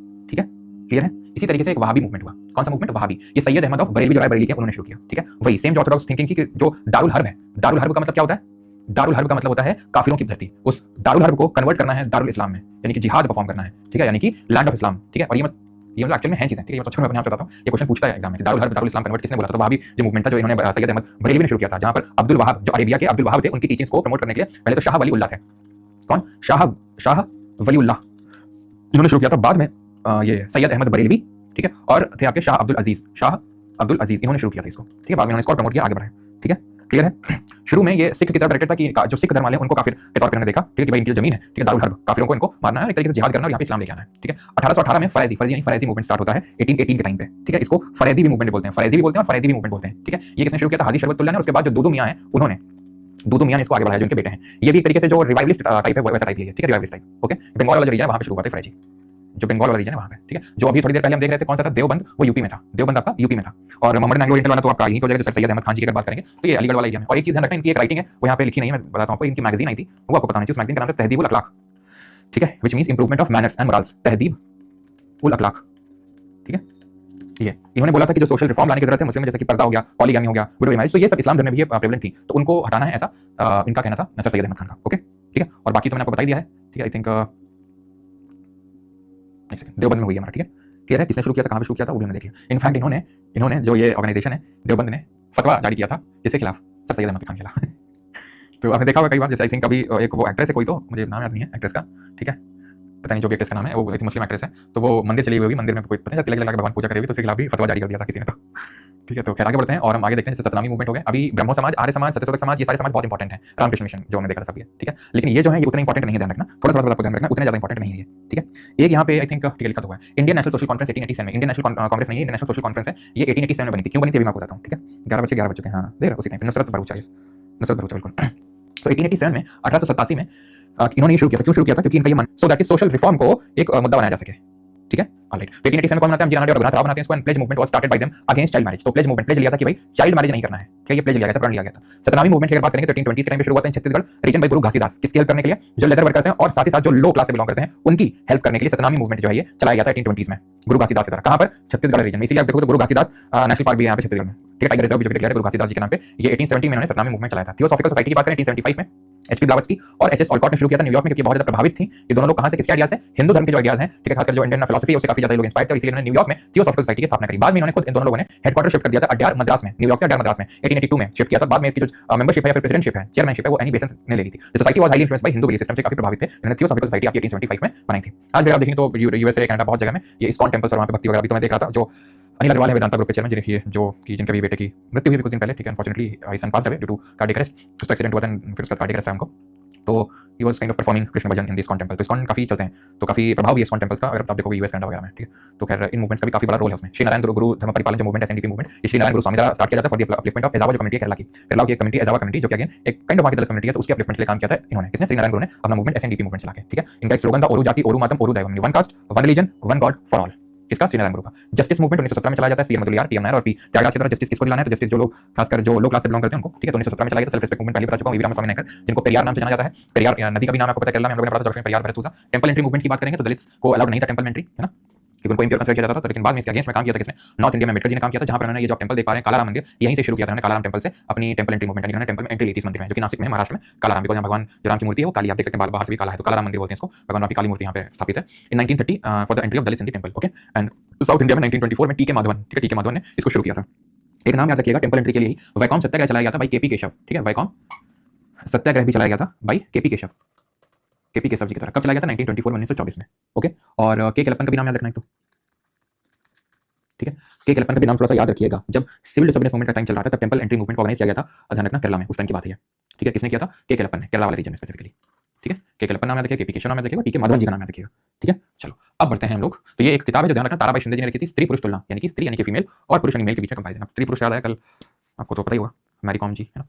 ठीक है, क्लियर है। इसी तरीके से एक वहाबी मूवमेंट हुआ। कौन सा मूवमेंट? वहाबी। ये सैयद अहमद ऑफ बरेलवी जो है बरेली के उन्होंने शुरू किया, ठीक है। वही सेम जो ऑर्थोडॉक्स थिंकिंग की जो दारुल हर्ब है, दारुल हर्ब का मतलब क्या होता है? दारुल हर्ब का मतलब होता है काफिरों की धरती। उस दारुल हर्ब को कन्वर्ट करना है दारुल इस्लाम में, यानी कि जिहाद परफॉर्म करना है, ठीक है, यानी कि लैंड ऑफ इस्लाम, ठीक है। और ये मतलब एक्चुअल में है चीजें, ठीक है, मैं सच में अपने आप बताता हूं, ये क्वेश्चन पूछता है एग्जाम में, दारुल हर्ब दारुल इस्लाम कन्वर्ट किसने बोला था? तो वहाबी जो मूवमेंट था, जो इन्होंने सैयद अहमद बरेलवी ने शुरू किया था, जहां पर अब्दुल वहाब जो अरेबिया के अब्दुल वहाब थे, उनकी टीचिंग्स को प्रमोट करने के लिए पहले तो शाह वली उल्लाह थे। कौन? शाह वली उल्लाह, इन्होंने शुरू किया था। बाद में ये सैयद अहमद बरेलवी, ठीक है, और थे आपके शाह अब्दुल अजीज, इन्होंने शुरू किया था इसको, ठीक है। बाद में इन्होंने इसको प्रमोट किया, आगे बढ़ाया, ठीक है, क्लियर है। शुरू में ये सिख की तरफ डायरेक्टेड था कि जो सिख धर्म वाले हैं उनको काफिर के तौर पर इन्होंने देखा, ठीक है, कि भाई इनकी जमीन है, ठीक है, दारुल हर्ब, काफिरों को इनको मारना है, एक तरीके से जिहाद करना और यहाँ पे इस्लाम लेके आना है, ठीक है। 1818 में फरैजी मूवमेंट स्टार्ट होता है 1818 के टाइम पे, ठीक है। इसको फरैदी भी मूवमेंट बोलते हैं, फरैजी भी बोलते हैं और फरैदी भी मूवमेंट बोलते हैं, ठीक है। ये किसने शुरू किया था? हाजी शरबतुल्लाह ने। उसके बाद जो दूदू मियां हैं, उन्होंने दूदू मियां ने इसको आगे बढ़ाया, जो इनके बेटे हैं। ये भी एक तरीके से जो रिवाइवलिस्ट टाइप है वैसा टाइप है, ठीक है, रिवाइवलिस्ट टाइप, ओके। बंगाल वाला जो रीजन है वहां पे शुरू हुआ था फरैजी, जो बंगाल वाला रीजन है वहां पे, ठीक है। जो अभी थोड़ी देर पहले हम देख रहे थे कौन सा था? देवबंद, वो यूपी में था, देवबंद आपका यूपी में था। और मोहम्मदन एंग्लो ओरिएंटल वाला तो आपका यहीं पे हो जाएगा, जो सर सैयद अहमद खान जी की अगर बात करेंगे तो ये अलीगढ़ वाला एरिया में। और एक चीज ध्यान रखना, इनकी एक राइटिंग है वो यहाँ पे लिखी नहीं है, मैं बताता हूँ आपको। इनकी मैगजीन आई थी, वो आपको बताना चाहिए। उस मैगजीन का नाम था तहदीबुल अखलाक, ठीक है, which means improvement of manners and morals, Tahdibul Akhlaq, ठीक है। ये इन्होंने बोला था कि जो सोशल रिफॉर्म लाने की जरूरत है मुस्लिम में, जैसे कि पर्दा हो गया, पॉलीगैमी हो गया, विडो मैरिज, तो ये सब इस्लाम धर्म में भी प्रेवलेंट थी, तो उनको हटाना है, ऐसा इनका कहना था सर सैयद अहमद खान का, ओके, ठीक है। और बाकी तो मैंने आपको बता ही दिया है, ठीक है। आई थिंक देवबंद में हुई है हमारा, ठीक है, क्लियर है। किसने शुरू किया था, कहाँ पे शुरू किया था, वो भी हमने देखिए। इनफैक्ट इन्होंने जो ये ऑर्गेनाइजेशन है देवबंद ने फतवा जारी किया था किसके खिलाफ? सर सैयद अहमद खान के खिलाफ तो आपने देखा होगा कई बार, जैसे आई थिंक अभी एक वो एक्ट्रेस है कोई, तो मुझे नाम याद नहीं है एक्ट्रेस का, ठीक है, पता नहीं जो भी एक्ट्रेस का नाम है, वो एक मुस्लिम एक्ट्रेस है, तो वो मंदिर चली हुई होगी, मंदिर में कोई पता नहीं तिलक लगा के भगवान पूजा करेगी, तो उसके खिलाफ भी फतवा जारी कर दिया था किसी ने, तो ठीक है। तो खैर आगे बढ़ते हैं और हम आगे देखते हैं। जैसे सतनामी मूवमेंट हो गया, अभी ब्रह्मो समाज, आर्य समाज, सत्यशोधक समाज, ये सारे समाज बहुत इंपॉर्टेंट है। रामकृष्ण मिशन जो हमने देखा था सब ये, ठीक है। लेकिन ये जो है ये उतना इंपॉर्टेंट नहीं है, ध्यान रखना, थोड़ा सा आपको ध्यान रखना, उतना ज्यादा इंपॉर्टेंट नहीं है ये, ठीक है। एक यहाँ पे आई थिंक ठीक है लिखा हुआ है इंडियन नेशनल सोशल कॉन्फ्रेंस 1887 में, इंडियन नेशनल कांग्रेस नहीं है, इंडियन नेशनल सोशल कॉन्फ्रेंस है, ये 1887 में बनी थी। क्यों बनी थी अभी मैं आपको बताता हूँ, ठीक है। 11 बजे के हाँ देख रहा उसी टाइम पे नुसरत भरूचा, नुसरत भरूचा बिल्कुल। तो 1887 में 1887 में इन्होंने ये शुरू किया था। क्यों शुरू किया था? क्योंकि इनका ये मन, सो दैट सोशल रिफॉर्म को एक मुद्दा बनाया जा सके, ठीक है, ऑलराइट। 1887 कौन बनाता है? जीना और रघुनाथ राव बनाते हैं इसको। And pledge movement was started by them against child marriage. तो प्लेज मूवमेंट प्लेज लिया था कि भाई चाइल्ड मैरिज नहीं करना है, ठीक है, ये प्लेज लिया गया था, प्रण लिया गया था। सतनामी मूवमेंट की अगर बात करेंगे तो 1820 के टाइम पे शुरू हुआ था छत्तीसगढ़ रीजन बाय गुरु घासीदास। किसकी हेल्प करने के लिए? जो लेदर वर्कर्स हैं और साथ ही साथ जो लो क्लास से बिलोंग करते हैं उनकी हेल्प करने के लिए सतनामी मूवमेंट जो है ये चलाया गया था 1820 में गुरु घासीदास के द्वारा। कहां पर? छत्तीसगढ़ रीजन में। इसीलिए आप देखो तो गुरु घासीदास नेशनल पार्क भी है यहाँ पे छत्तीसगढ़ में, ठीक है, टाइगर रिजर्व भी जो डिक्लेयर है गुरु घासीदास जी के नाम पे। ये 1870 में इन्होंने सतनामी मूवमेंट चलाया था। थियोसॉफिकल सोसाइटी की बात करें 1875 में एचपी ब्लावत्स्की और एचएस ऑलकॉट ने शुरू किया था न्यूयॉर्क में, क्योंकि बहुत ज्यादा प्रभावित थी ये दोनों लोग। कहां से? किसके आइडियाज से? हिंदू धर्म के जो आइडियाज हैं, ठीक है, खासकर जो इंडियन फिलॉसफी है उससे काफी ज्यादा लोग इंस्पायर्ड थे, इसलिए इन्होंने न्यूयॉर्क में थियोसॉफिकल सोसाइटी की स्थापना करी। बाद में इन्होंने खुद इन दोनों लोगों ने हेडक्वार्टर शिफ्ट कर दिया था अड्यार मद्रास में, न्यूयॉर्क से अड्यार मद्रास में 1882 में शिफ्ट किया था। बाद में इसकी जो मेंबरशिप है या फिर प्रेसिडेंटशिप है, चेयरमैनशिप है, वो एनी बेसन ने ले ली थी। Society was highly influenced by Hindu belief system से काफी प्रभावित थे। इन्होंने थियोसॉफिकल सोसाइटी आपकी 1875 में बनाई थी। आज भी आप देखेंगे तो यूएसए कनाडा बहुत जगह में ये इस्कॉन टेंपल्स और वहां पे भक्ति वगैरह भी तो मैं देख रहा था। जो अनिल अग्रवाल है वेदांता ग्रुप के चेयरमैन, जिन्हें जो कि जिनके भी बेटे की मृत्यु हुई कुछ दिन पहले, ठीक है, unfortunately his son passed away due to cardiac arrest. उसका एक्सीडेंट हुआ था, फिर उसका कार्डियक अरेस्ट था हमको, तो he was kind of performing Krishna bhajan in this ISKCON temple. तो इस्कॉन काफी चलते हैं, तो काफी प्रभाव भी है इस्कॉन टेंपल्स का, अगर आप देखोगे यूएस कनाडा वगैरह में, ठीक है। तो खैर इन मूवमेंट्स का भी काफी बड़ा रोल है उसमें। श्री नारायण गुरु धर्म परिपालन जो मूवमेंट है, एसएनडीपी मूवमेंट, ये श्री नारायण गुरु स्वामी द्वारा स्टार्ट किया जाता है फॉर द अपलिफ्टमेंट ऑफ एजावा जो कमिटी है केरला की। केरला की एक कमिटी एजावा कमिटी, जो कि अगेन एक काइंड ऑफ वहां की दलित कमिटी है, तो उसके अपलिफ्टमेंट के लिए काम किया था इन्होंने। किसने? श्री नारायण गुरु ने अपना मूवमेंट एसएनडीपी मूवमेंट चला के, ठीक है। इनका एक स्लोगन था ओरू जाति ओरू मातम ओरू दैवम, one caste one religion one god for all. किसका? श्री नारायण गुरु का। जस्टिस मूवमेंट 1917 में चलाया जाता है, सीएम मधुलियार, टीएम नायर और पी त्यागराज के द्वारा। जस्टिस किसको दिलाना है? तो जस्टिस जो लोग खासकर जो लो क्लास से बिलोंग करते हैं उनको, ठीक है। तो 1917 में चलाया गया। सेल्फ रिस्पेक्ट मूवमेंट पहले बता चुका हूं, वीवी रामास्वामी नायकर, जिनको पेरियार नाम से जाना जाता है। पेरियार नदी का भी नाम आपको पता है, केरला में हम लोगों ने पढ़ा था, पेरियार भरतूजा। टेंपल एंट्री मूवमेंट की बात करेंगे तो दलित्स को अलाउड नहीं था टेंपल एंट्री, है ना, क्योंकि उनको इम्प्योर कंसिडर किया जाता था। तो लेकिन बाद में इसके अगेंस्ट में काम किया था किसने, नॉर्थ इंडिया में अम्बेडकर जी ने काम किया था, जहां पर उन्होंने ये जो टेंपल देख पा रहे हैं कालाराम मंदिर, यहीं से शुरू किया था उन्होंने कालाराम टेंपल से अपनी टेंपल एंट्री मूवमेंट, उन्होंने टेंपल में एंट्री ली थी इस मंदिर में, जो कि नासिक में महाराष्ट्र में कालाराम, बिकॉज यहाँ भगवान जो राम की मूर्ति है वो काली, आप देख सकते हैं बाहर से भी काला है, तो कालाराम मंदिर बोलते हैं इसको, भगवान राम की काली मूर्ति यहाँ पे स्थापित है इन 1930 for the entry of Dalits in the temple. Okay, and south India में 1924 में टी के माधवन, ठीक है, टी के माधवन ने इसको शुरू किया था। एक नाम याद रखिएगा टेंपल एंट्री के लिए ही, वैकॉम सत्याग्रह चलाया गया था भाई केपी केशव, ठीक है, वैकॉम सत्याग्रह भी चलाया गया था भाई केपी केशव जी की तरह। कब चलाया गया था, 1924 में, 1924 में। ओके, और के केलप्पन का भी नाम याद रखना है तो, ठीक है, के केलप्पन का भी नाम थोड़ा सा याद रखिएगा। जब सिविल डिसोबीडियंस मूवमेंट का टाइम चल रहा था तब टेंपल एंट्री मूवमेंट को ऑर्गेनाइज किया गया था, ध्यान रखना केरला में, उस टाइम की बात है, ठीक है। किसने किया था, के केलप्पन ने, केरला वाले रीजन में स्पेसिफिकली, ठीक है। के केलप्पन नाम याद रखिएगा, केपी केशव नाम याद रखिएगा, टी के माधवन जी का नाम याद रखिएगा, ठीक है। चलो अब बढ़ते हैं हम लोग। तो ये एक किताब है जो ध्यान रखना ताराबाई शिंदे जी ने लिखी थी, स्त्री पुरुष तुलना, यानी कि स्त्री यानी कि फीमेल और पुरुष यानी मेल के बीच में कंपैरिजन। अब स्त्री पुरुष याद आया कल आपको तो पता ही होगा, मैरी कॉम जी है ना,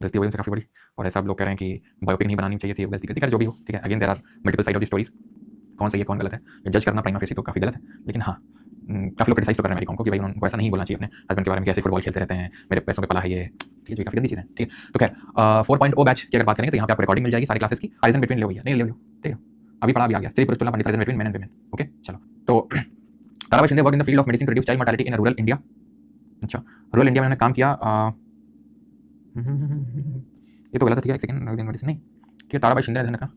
गलती हो गई उनसे काफी बड़ी, और ऐसा आप लोग कह रहे हैं कि बायोपिक नहीं बनानी चाहिए थी, गलती करती, जो भी हो, ठीक है। Again there are multiple side of the stories, कौन सही है कौन गलत है, जज करना प्राइमा फेसी तो काफी गलत है, लेकिन हाँ काफी लोग क्रिटिसाइज तो कर रहे हैं मैरी कॉम को कि भाई उनको ऐसा नहीं बोलना चाहिए अपने हस्बैंड के बारे में, कैसे फुटबॉल खेलते रहते हैं, मेरे पैसों पे पला है ये, ठीक है, काफी गंदी चीज़ है, ठीक है। तो खैर 4.0 बैच की अगर बात करेंगे तो यहाँ पे आपको रिकॉर्डिंग मिल जाएगी सारी क्लासेस की, कंपैरिजन बिटवीन ले भैया, नहीं ले लो, ठीक है, अभी पढ़ा भी आ गया, स्त्री पुरुष तुलना comparison between men and women. Okay चलो, तो Tarabai Shinde work in the field of medicine to reduce child mortality in rural India. अच्छा, रूरल इंडिया में उन्होंने काम किया, ये तो गलत है, ठीक है, एक सेकंड, रूरल मेडिसिन नहीं, ठीक है, ताराबाई शिंदे ने ध्यान रखना,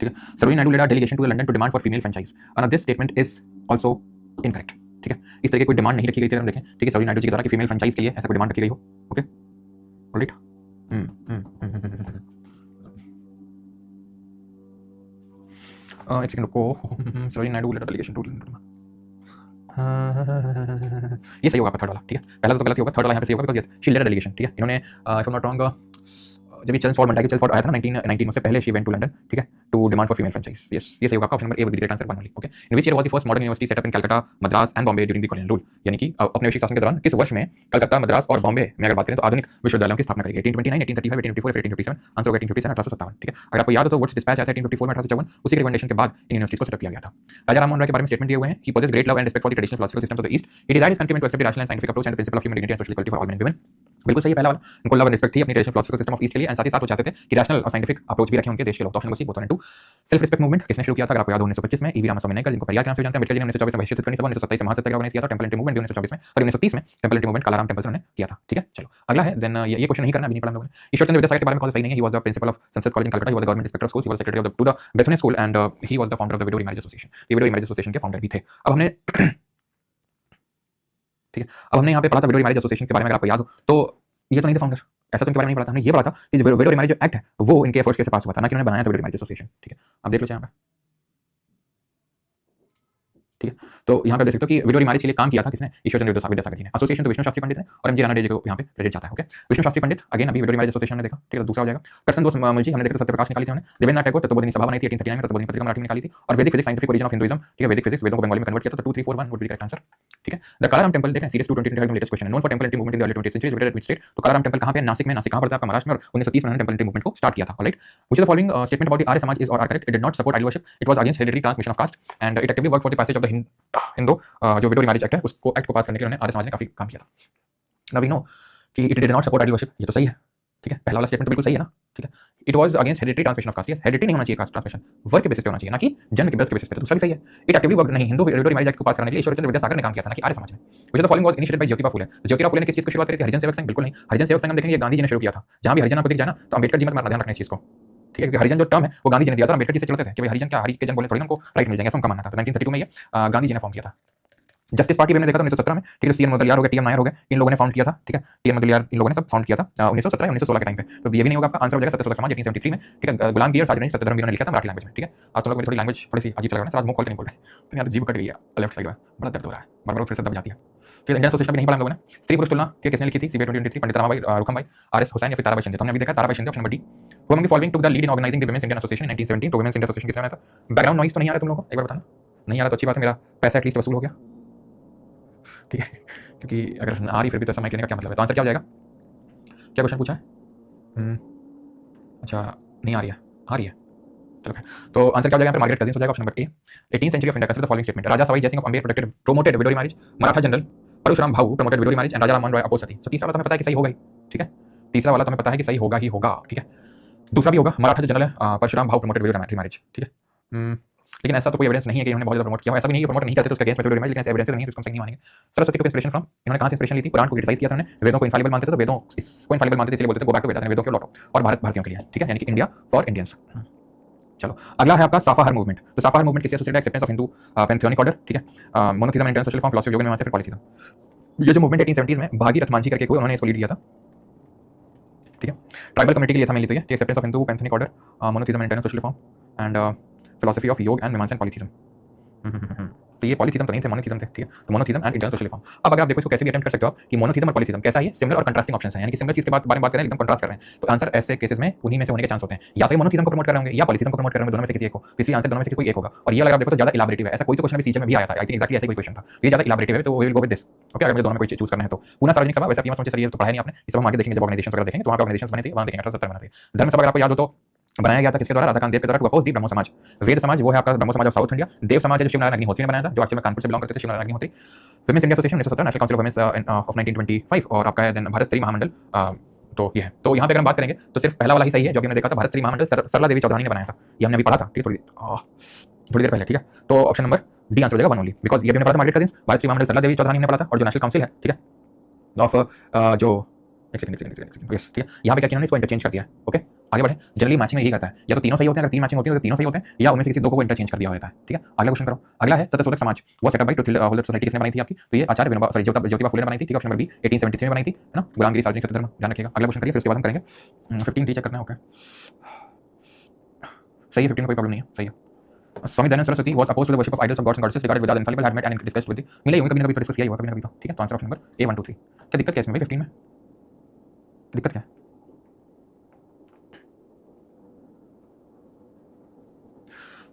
ठीक है। Sarojini Naidu led a delegation to London to demand for female franchise, और this statement is also incorrect, ठीक है। इस तरह की कोई डिमांड नहीं रखी गई थी, हम देखें, ठीक है, सरोजिनी नायडू जी के द्वारा कि फीमेल फ्रेंचाइज के लिए ऐसा कोई डिमांड रखी गई हो। ओके ऑलराइट, एक सेकंड रुको, Sarojini Naidu led a delegation to London, ये सही होगा थर्ड वाला, ठीक है, पहला तो गलत ही होगा, थर्ड वाला यहाँ पे सही होगा, because yes she led a delegation, ठीक है। इन्होंने if I am not wrong जब ये चेल्मफोर्ड मंडाकी चेल्मफोर्ड आया था ना 1919 से पहले, शी वेंट टू लंदन, ठीक है, to demand for female franchise, yes ये सही होगा, option number A will be the answer, one only. Okay, in which year was the first modern university setup in Calcutta, Madras and Bombay during the colonial rule, यानी कि औपनिवेशिक शासन के दौरान किस वर्ष में कलकत्ता, मद्रास और बॉम्बे में अगर बात करें तो आधुनिक विश्वविद्यालयों की स्थापना करी गई, 1829, 1835, 1854, 1857, आंसर होगा 1857, 1857, ठीक है। अगर आपको याद हो तो वुड्स डिस्पैच आया था 1854 में, 1854, उसी के रिकमेंडेशन के बाद इन यूनिवर्सिटीज को सेटअप किया गया था। राजा राममोहन राय के बारे में स्टेटमेंट दिए हुए हैं, he possesses great love and respect for the traditional philosophical systems of the East, he desired his countrymen to accept the rational and scientific approach and the principal of human dignity and social equality for all men and women, बिल्कुल सही है पहला वाला, उनको love and respect थी अपनी traditional philosophical system of east के लिए, एंड साथ ही साथ वो चाहते थे कि रैशनल और साइंटिफिक अप्रोच भी रखें उनके देश के लोग। तो option number C both 1 2। Self respect movement किसने शुरू किया था, अगर आपको याद हो 1925 में ईवी रामास्वामी नायकर, जिनको परियार के नाम से जानते हैं, अम्बेडकर जी ने 1924 में बहिष्कृत करनी सभा, 1927 में महासत्याग्रह ऑर्गेनाइज किया था, टेंपल एंट्री मूवमेंट 1924 में, और 1930 में temple entry movement Kalaram temple से उन्होंने किया था, ठीक है। चलो अगला है, देन ये क्वेश्चन नहीं करना, अभी नहीं पढ़ा हम लोगों ने। ईश्वर चंद्र विद्यासागर के बारे में कौन सा सही नहीं है, he was the principal of Sanskrit college in Calcutta, he was the government inspector of schools, he was secretary of the to the Bethune school, and he was the founder of the widow marriage association, ये widow marriage association के founder भी थे। अब हमने ठीक है, अब हमने यहाँ पे पढ़ा था विडो मैरिज एसोसिएशन के बारे में, अगर आपको याद हो तो ये तो नहीं थे फाउंडर, ऐसा तो इनके बारे में नहीं पढ़ा था हमने, ये पढ़ा था कि विडो मैरिज जो एक्ट है वो इनके एफर्ट्स से पास हुआ था, ना कि उन्होंने बनाया था विडो मैरिज एसोसिएशन, ठीक है। अब देख लो यहाँ पे, ठीक है, तो यहाँ पे देख सकते हो कि विडो मैरिज के लिए काम किया था किसने, ईश्वर चंद्र विद्यासागर जी ने। एसोसिएशन तो विष्णु शास्त्री पंडित है और एमजी राणा डे जी को यहाँ पे क्रेडिट जाता है। ओके, विष्णु शास्त्री पंडित अगेन अभी विडो मैरिज एसोसिएशन ने देखा, ठीक है, दूसरा हो जाएगा। करसन दोस्त मुलजी हमने देखा, सत्यप्रकाश निकाली थी उन्होंने, देवेंद्रनाथ टैगोर तत्वबोधिनी सभा बनाई थी 1839 में, तत्वबोधिनी पत्रिका मराठी में निकाली थी, और वैदिक physics scientific origin of Hinduism, ठीक है, वैदिक फिजिक्स वेदों को बंगाली में कन्वर्ट किया था, तो 2 3 4 1 वुड बी करेक्ट आंसर, ठीक है। द कालाराम टेंपल देखें, series 225 latest question, known for temple entry movement in the early 20th century, visited which state, तो कालाराम टेंपल कहां पे है, नासिक में, नासिक कहां पड़ता है आपका, महाराष्ट्र में, और 1930 में उन्होंने टेंपल एंट्री मूवमेंट को स्टार्ट किया था। Alright, which of the following statement about the Arya Samaj is or are correct, it did not support idol worship, it was against hereditary transmission of caste, and it actively work for the passage of the Hindu जो widow marriage act है उसको act को पास करने के लिए उन्होंने आर्य समाज ने काफी काम किया था। नाउ वी नो कि it did not support idol worship, ये तो सही है, ठीक है, पहला वाला स्टेटमेंट तो बिल्कुल सही है ना, ठीक है। It was against hereditary transmission of caste, yes, hereditary नहीं होना चाहिए कास्ट ट्रांसमिशन, वर्क के बेसिस पे होना चाहिए, ना कि जन्म के बर्थ के बेसिस पे, तो दूसरा भी सही है। इट एक्टिवली वर्क नहीं, हिंदू विडो मैरिज एक्ट को पास करने के लिए ईश्वर चंद्र विद्यासागर ने काम किया था, ना कि आर्य समाज ने। Which of the following was initiated by Jyotiba Phule, तो ज्योतिबा फुले ने किस चीज की शुरुआत करी थी, हरिजन सेवक संघ, बिल्कुल नहीं, हरिजन सेवक संघ हम देखेंगे गांधी जी ने शुरू किया था, जहां भी हरिजन आपको दिख जाए ना तो अंबेडकर जी मत मारना, ध्यान रखना इस चीज को, ठीक है, हरिजन जो टर्म है वो गांधी जी ने दिया था, अंबेडकर जी से चलते थे कि भाई हरिजन क्या, हरि के जन बोले थोड़ी ना उनको राइट मिल जाएंगे, ऐसा उनका मानना था। तो 1932 में ये गांधी जी ने फॉर्म किया था। जस्टिस पार्टी मैंने देखा था 1917 में, ठीक है, सीएन मुदलियार हो गया, टीएम नायर हो गए, इन लोगों ने फाउंड किया था, ठीक है, टीएम मुदलियार इन लोगों ने सब फाउंड किया था 1917 1916 के टाइम पे, तो ये भी नहीं होगा आपका, आंसर हो जाएगा सत्यशोधक समाज 1873 में, ठीक है, गुलाम गियर साजनी सत्यधर्म वीरों ने लिखा था मराठी लैंग्वेज में, ठीक है। आज तो लोग मेरी थोड़ी लैंग्वेज थोड़ी सी अजीब लग रहा है ना, आज मुंह खोल के नहीं बोल रहे, तो यार जीभ कट गई है लेफ्ट साइड में, बड़ा दर्द हो रहा है, बार-बार फिर से दब जाती है। फिर इंडियन एसोसिएशन भी नहीं पढ़ा हम लोगों ने। स्त्री पुरुष तुलना के किसने लिखी थी, सीबीए 2023, पंडित रामाबाई रुकम भाई, आरएस हुसैन या फिर ताराबाई शिंदे, तो हमने अभी देखा Tarabai Shinde, option number D. Who among the following took the lead in organizing the women's Indian association in 1917, तो वुमेन्स इंडियन एसोसिएशन किसने बनाया था। बैकग्राउंड नॉइस तो नहीं आ रहा तुम लोगों को, एक बार बताना, नहीं आ रहा तो अच्छी बात है, मेरा पैसा एटलीस्ट वसूल हो गया, ठीक है, क्योंकि अगर आ रही फिर भी तो ऐसा माइक लेने का क्या मतलब है। तो आंसर क्या हो जाएगा, क्या क्वेश्चन पूछा है, अच्छा नहीं आ रही है, आ रही है, चलो तो आंसर क्या हो जाएगा फिर, मार्गरेट कजिन्स हो जाएगा, option number A. 18th century of India, consider the following statement, Raja Sawai Jai Singh of Amber protected promoted widow marriage, Maratha general Parshuram Bhau promoted widow marriage, and Raja Rammohan Roy oppose sati. तो तीसरा वाला तुम्हें पता है कि सही होगा ही, ठीक है, तीसरा वाला तुम्हें पता है कि सही होगा ही होगा, ठीक है। दूसरा भी होगा मराठा जनरल है परशुराम भाव प्रमोटेड वीडियो मैरिज, ठीक है। लेकिन ऐसा तो कोई एविडेंस नहीं है कि उन्होंने बहुत ज़्यादा प्रमोट किया हो, ऐसा भी नहीं है प्रमोट नहीं करते तो उसका केस में मैरिज, लेकिन ऐसे एविडेंस नहीं है तो उसको हम सही नहीं मानेंगे। सरस्वती को इंस्पिरेशन फ्रॉम, इन्होंने कहां से इंस्पिरेशन ली थी? पुराण को क्रिटिसाइज किया था उन्होंने, वेदों को इनफालिबल मानते थे, तो वेदों इसको इनफालिबल मानते थे इसलिए बोलते थे गो बैक टू वेदास, वेदों को लौटो, और भारत भारतीयों के लिए, ठीक है, यानी कि इंडिया फॉर इंडियंस। चलो अगला है आपका साफाहर मूवमेंट। तो साफाहर मूवमेंट किससे एसोसिएटेड है? Acceptance of Hindu pantheonic order, ठीक है, monotheism and social form, philosophy of योग, फिर पॉलिथिज्म। ये जो मूवमेंट 1870s में भागीरथ मांझी करके कोई उन्होंने इसको लीड किया था, ठीक है। ट्राइबल कम्युनिटी के लिए था मेनली, तो ये acceptance of Hindu pantheonic order, monotheism and social form and philosophy of yoga and Mimamsa and polytheism. तो ये पॉलिथिज्म तो नहीं थे, मोनोथिज्म थे, ठीक है। तो monotheism and Indian social form. अब अगर आप देखो इसको कैसे भी अटेम्प्ट कर सकते हो आप कि मोनोथिज्म और पॉलिथिज्म कैसा है, सिमिलर और कंट्रास्टिंग ऑप्शंस हैं, यानी कि सिमिलर चीज के बारे में बात कर रहे हैं, एकदम कंट्रास्ट कर रहे हैं। तो आंसर ऐसे केसेस में उन्हीं में से होने के चांस होते हैं, या तो मोनोथिज्म को प्रमोट कर रहे होंगे या पॉलिथिज्म को प्रमोट कर रहे होंगे, दोनों में से किसी एक को। तो इसलिए आंसर दोनों में से कोई एक होगा। और ये अगर आप देखो तो ज्यादा इलाबरेटिव है, ऐसा कोई तो क्वेश्चन भी सीजे में भी आया था, आई थिंक एक्जेक्टली ऐसे कोई क्वेश्चन था, ये ज्यादा इलाबरेटिव है, तो we will go with this, okay. अगर मुझे दोनों में कोई चूज करना है तो पूना सार्वजनिक सभा, वैसे आप सोचिए सर ये तो पढ़ा नहीं आपने, इस सब हम आगे देखेंगे, जब ऑर्गेनाइजेशंस वगैरह देखेंगे तो वहां पे ऑर्गेनाइजेशंस बने थे, वहां देखेंगे 1870 बना थे। धर्म सभा अगर आपको याद हो तो बनाया गया था किसके द्वारा? राधाकांत देव के द्वारा, टू अपोज दी ब्रह्मो समाज। वेद समाज वो है आपका ब्रह्मो समाज ऑफ साउथ इंडिया। देव समाज है जो शिवनारायण अग्निहोत्री ने बनाया था, जो एक्चुअली में कानपुर से बिलोंग करते थे, Shivnarayan Agnihotri. Women's India association 1917, national council of women's of 1925, और आपका है देन भारत स्त्री महामंडल। तो ये है, तो यहाँ पे अगर हम बात करेंगे तो सिर्फ पहला वाला ही सही है जो हमने देखा था, भारत स्त्री महामंडल सरला देवी चौधरी ने बनाया था, ये हमने अभी पढ़ा था, ठीक है, थोड़ी देर पहले, ठीक है। तो ऑप्शन नंबर डी आंसर हो जाएगा, वन ओनली, बिकॉज ये भी हमने पढ़ा था मार्गरेट कजिन्स, भारत स्त्री महामंडल सरला देवी चौधरी ने पढ़ा था, और जो नेशनल काउंसिल है, ठीक है, ऑफ जो एक सेकंड, ठीक है, यहाँ पे क्या किया उन्होंने, इसको इंटरचेंज कर दिया है, ओके। आगे बढ़े। जनरली मैचिंग में यही करता है, या तो तीनों सही होते हैं, अगर तीन मैचिंग होती है तो तीनों सही होते हैं, या उनमें से किसी दो को इंटरचेंज कर दिया होता है, ठीक है। अगला क्वेश्चन करो। अगला है सत्यशोधक समाज, वो सेटअप बाय होल्डर सोसाइटी किसने बनाई थी आपकी? तो ये आचार्य विनोबा सॉरी ज्योतिबा फुले ने बनाई थी, ठीक है। ऑप्शन नंबर बी 1873 में बनाई थी, है ना, गुलामगिरी सार्वजनिक सत्यधर्म, ध्यान रखिएगा। अगला क्वेश्चन करिए, फिर उसके बाद हम करेंगे 15 टी चेक करना है, ओके। सही है, 15 कोई प्रॉब्लम नहीं है, सही है। Swami Dayanand Saraswati was opposed to the worship of idols of gods and goddesses regarded with infallible, had met and discussed with the, मिले होंगे कभी ना कभी तो डिस्कस किया ही होगा कभी ना कभी तो, ठीक है। तो आंसर ऑप्शन नंबर ए 1 2 3। क्या दिक्कत क्या है इसमें भाई? 15 में दिक्कत क्या है?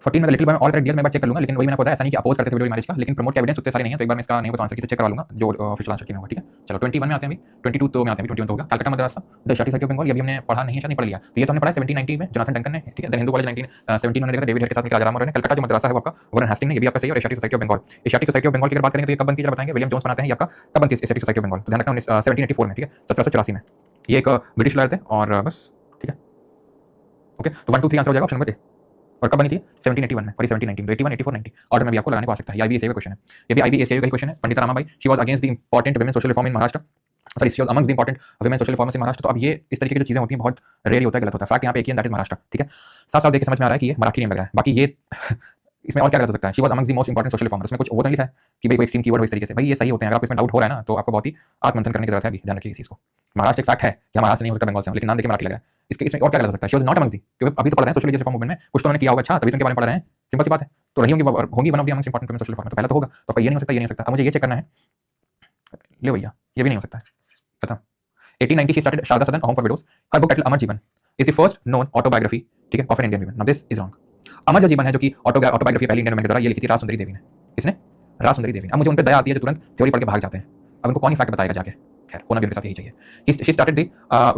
14 में लिटिल बॉय में ऑल करेक्ट डियर मैं एक बार चेक कर लूंगा, लेकिन वही मैंने बताया ऐसा नहीं कि अपोज करते थे वीडियो मैरिज का, लेकिन प्रमोट के एविडेंस उतने सारे नहीं है, तो एक बार मैं इसका नहीं हो तो आंसर किसे चेक करा लूंगा जो ऑफिशियल आंसर किया होगा, ठीक है। चलो 21 में आते हैं, अभी 22 तो में आते हैं, 21 तो होगा। कलकत्ता मद्रास द शाटी सोसाइटी ऑफ बंगाल, ये भी हमने पढ़ा नहीं है, शायद नहीं पढ़ लिया, तो ये तो हमने पढ़ा 1790 में जोनाथन डंकन ने, ठीक है। देन हिंदू कॉलेज 1917 में देखा था डेविड हेड के साथ राजा राम मोहन ने। कलकत्ता जो मद्रासा है वो आपका वॉरेन हेस्टिंग ने, ये भी आपका सही है। और Asiatic society of Bengal, Asiatic society of Bengal की अगर बात करेंगे तो ये कब बनती है जरा बताएंगे, विलियम जोन्स बनाते हैं, ये आपका कब बनती है एशियाटिक सोसाइटी ऑफ बंगाल? तो ध्यान रखना 1784 में, ठीक है, 1784 में। ये एक ब्रिटिश लॉयर थे, और बस, ठीक है, ओके। तो 1 2 3 आंसर हो जाएगा ऑप्शन नंबर ए। और कब बनी थी? 1781 में, और 1719 तो 81 84 90 ऑर्डर में भी आपको लगाने को आ सकता है। ये IBACA का क्वेश्चन है, ये भी IBACA का ही क्वेश्चन है। Pandita Ramabai, she was against the important women social reform in Maharashtra, sorry she was amongst the important women social reforms in Maharashtra. तो अब ये इस तरीके की जो चीजें होती हैं बहुत रेयर होता है, गलत होता है। फैक्ट यहाँ पे एक ही है, दैट इज महाराष्ट्र, ठीक है। साफ साफ देख के समझ में आ रहा है कि ये मराठी नेम लग रहा है, बाकी ये इसमें और क्या गलत हो सकता है? She was amongst the most important social reformer, उसमें कुछ वो तो नहीं लिखा है कि भाई कोई एक्सट्रीम कीवर्ड हो इस तरीके से, भाई ये सही होते हैं। अगर आपको इसमें डाउट हो रहा है ना तो आपको बहुत ही आत्ममंथन करने की जरूरत है, अभी ध्यान रखिए इस चीज को। महाराष्ट्र एक फैक्ट है, या महाराष्ट्र नहीं हो सकता बंगाल से, लेकिन नाम देके मराठी लगा है, इसमें और क्या गलत हो सकता है? शी वाज नॉट अमंग्स दी, क्योंकि अभी तो पढ़ रहे हैं सोशल रिफॉर्म मूवमेंट में, कुछ तो उन्होंने किया होगा, अच्छा तभी तो उनके बारे में पढ़ रहे हैं, सिंपल सी बात है। तो रही होंगी one of the most important women social reformer, तो पहला तो होगा, तो आपका ये नहीं हो सकता, ये नहीं हो सकता। अब मुझे ये चेक करना है, ले भैया ये भी नहीं हो सकता है, खत्म। 1890 she started Sharda Sadan home for widows, her book title Amar Jeevan is the first known autobiography, ठीक है, of an Indian woman. Now this is wrong. अमर जो जीवन है जो कि ऑटोबायोग्राफी पहली इंडियन वुमन के द्वारा ये लिखी थी राज सुंदरी देवी ने, इसने राज सुंदरी देवी ने। अब मुझे उन पे दया आती है जो तुरंत थ्योरी पढ़ के भाग जाते हैं, अब इनको कौन ही फैक्ट बताएगा जाके, खैर होना भी उनके साथ यही चाहिए। शी स्टार्टेड दी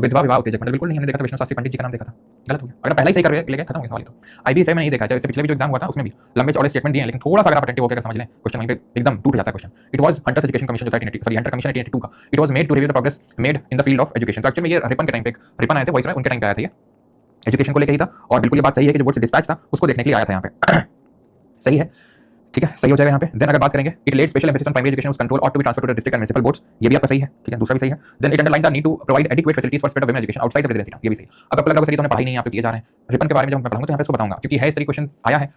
विधवा विवाह उत्तेजक मंडल, बिल्कुल नहीं, हमने देखा था विष्णु शास्त्री पंडित जी का नाम देखा था, गलत हो गया। अगर पहले ही सही कर ले गए खत्म हो गया सवाल। तो IBACA में नहीं देखा है, इससे पिछले भी जो एग्जाम हुआ था उसमें भी लंबे चौड़े स्टेटमेंट दिए हैं, लेकिन थोड़ा सा अगर आप अटेंटिव होकर समझ लें क्वेश्चन वहीं पे एकदम टूट जाता है question. It was Hunter's education commission जो था 1882, सॉरी हंटर कमीशन 1882 का, it was made to review the progress made in the field of education. तो एक्चुअली ये रिपन के टाइम पे रिपन आए थे, वॉइसरॉय उनके टाइम पे आया था, ये एजुकेशन को लेकर ही था, और बिल्कुल ये बात सही है कि जो वर्ड से डिस्पैच था उसको देखने के लिए आया था यहाँ पे सही है, ठीक है, सही हो जाएगा यहाँ पे। देन अगर बात करेंगे it led special emphasis on primary education control ought to be transferred to district and municipal boards, ये भी आपका सही है, ठीक है, दूसरा भी सही है। Then it underline the need to provide adequate facilities for spread of women education outside the residency, ये भी सही। अब आपको लगा होगा सर ये तो हमने पढ़ाई नहीं है, आप तो किए जा रहे हैं। रिपन के बारे में जब मैं पढ़ाऊंगा तो यहाँ पे इसको बताऊंगा, क्योंकि है इस तरीके क्वेश्चन आया है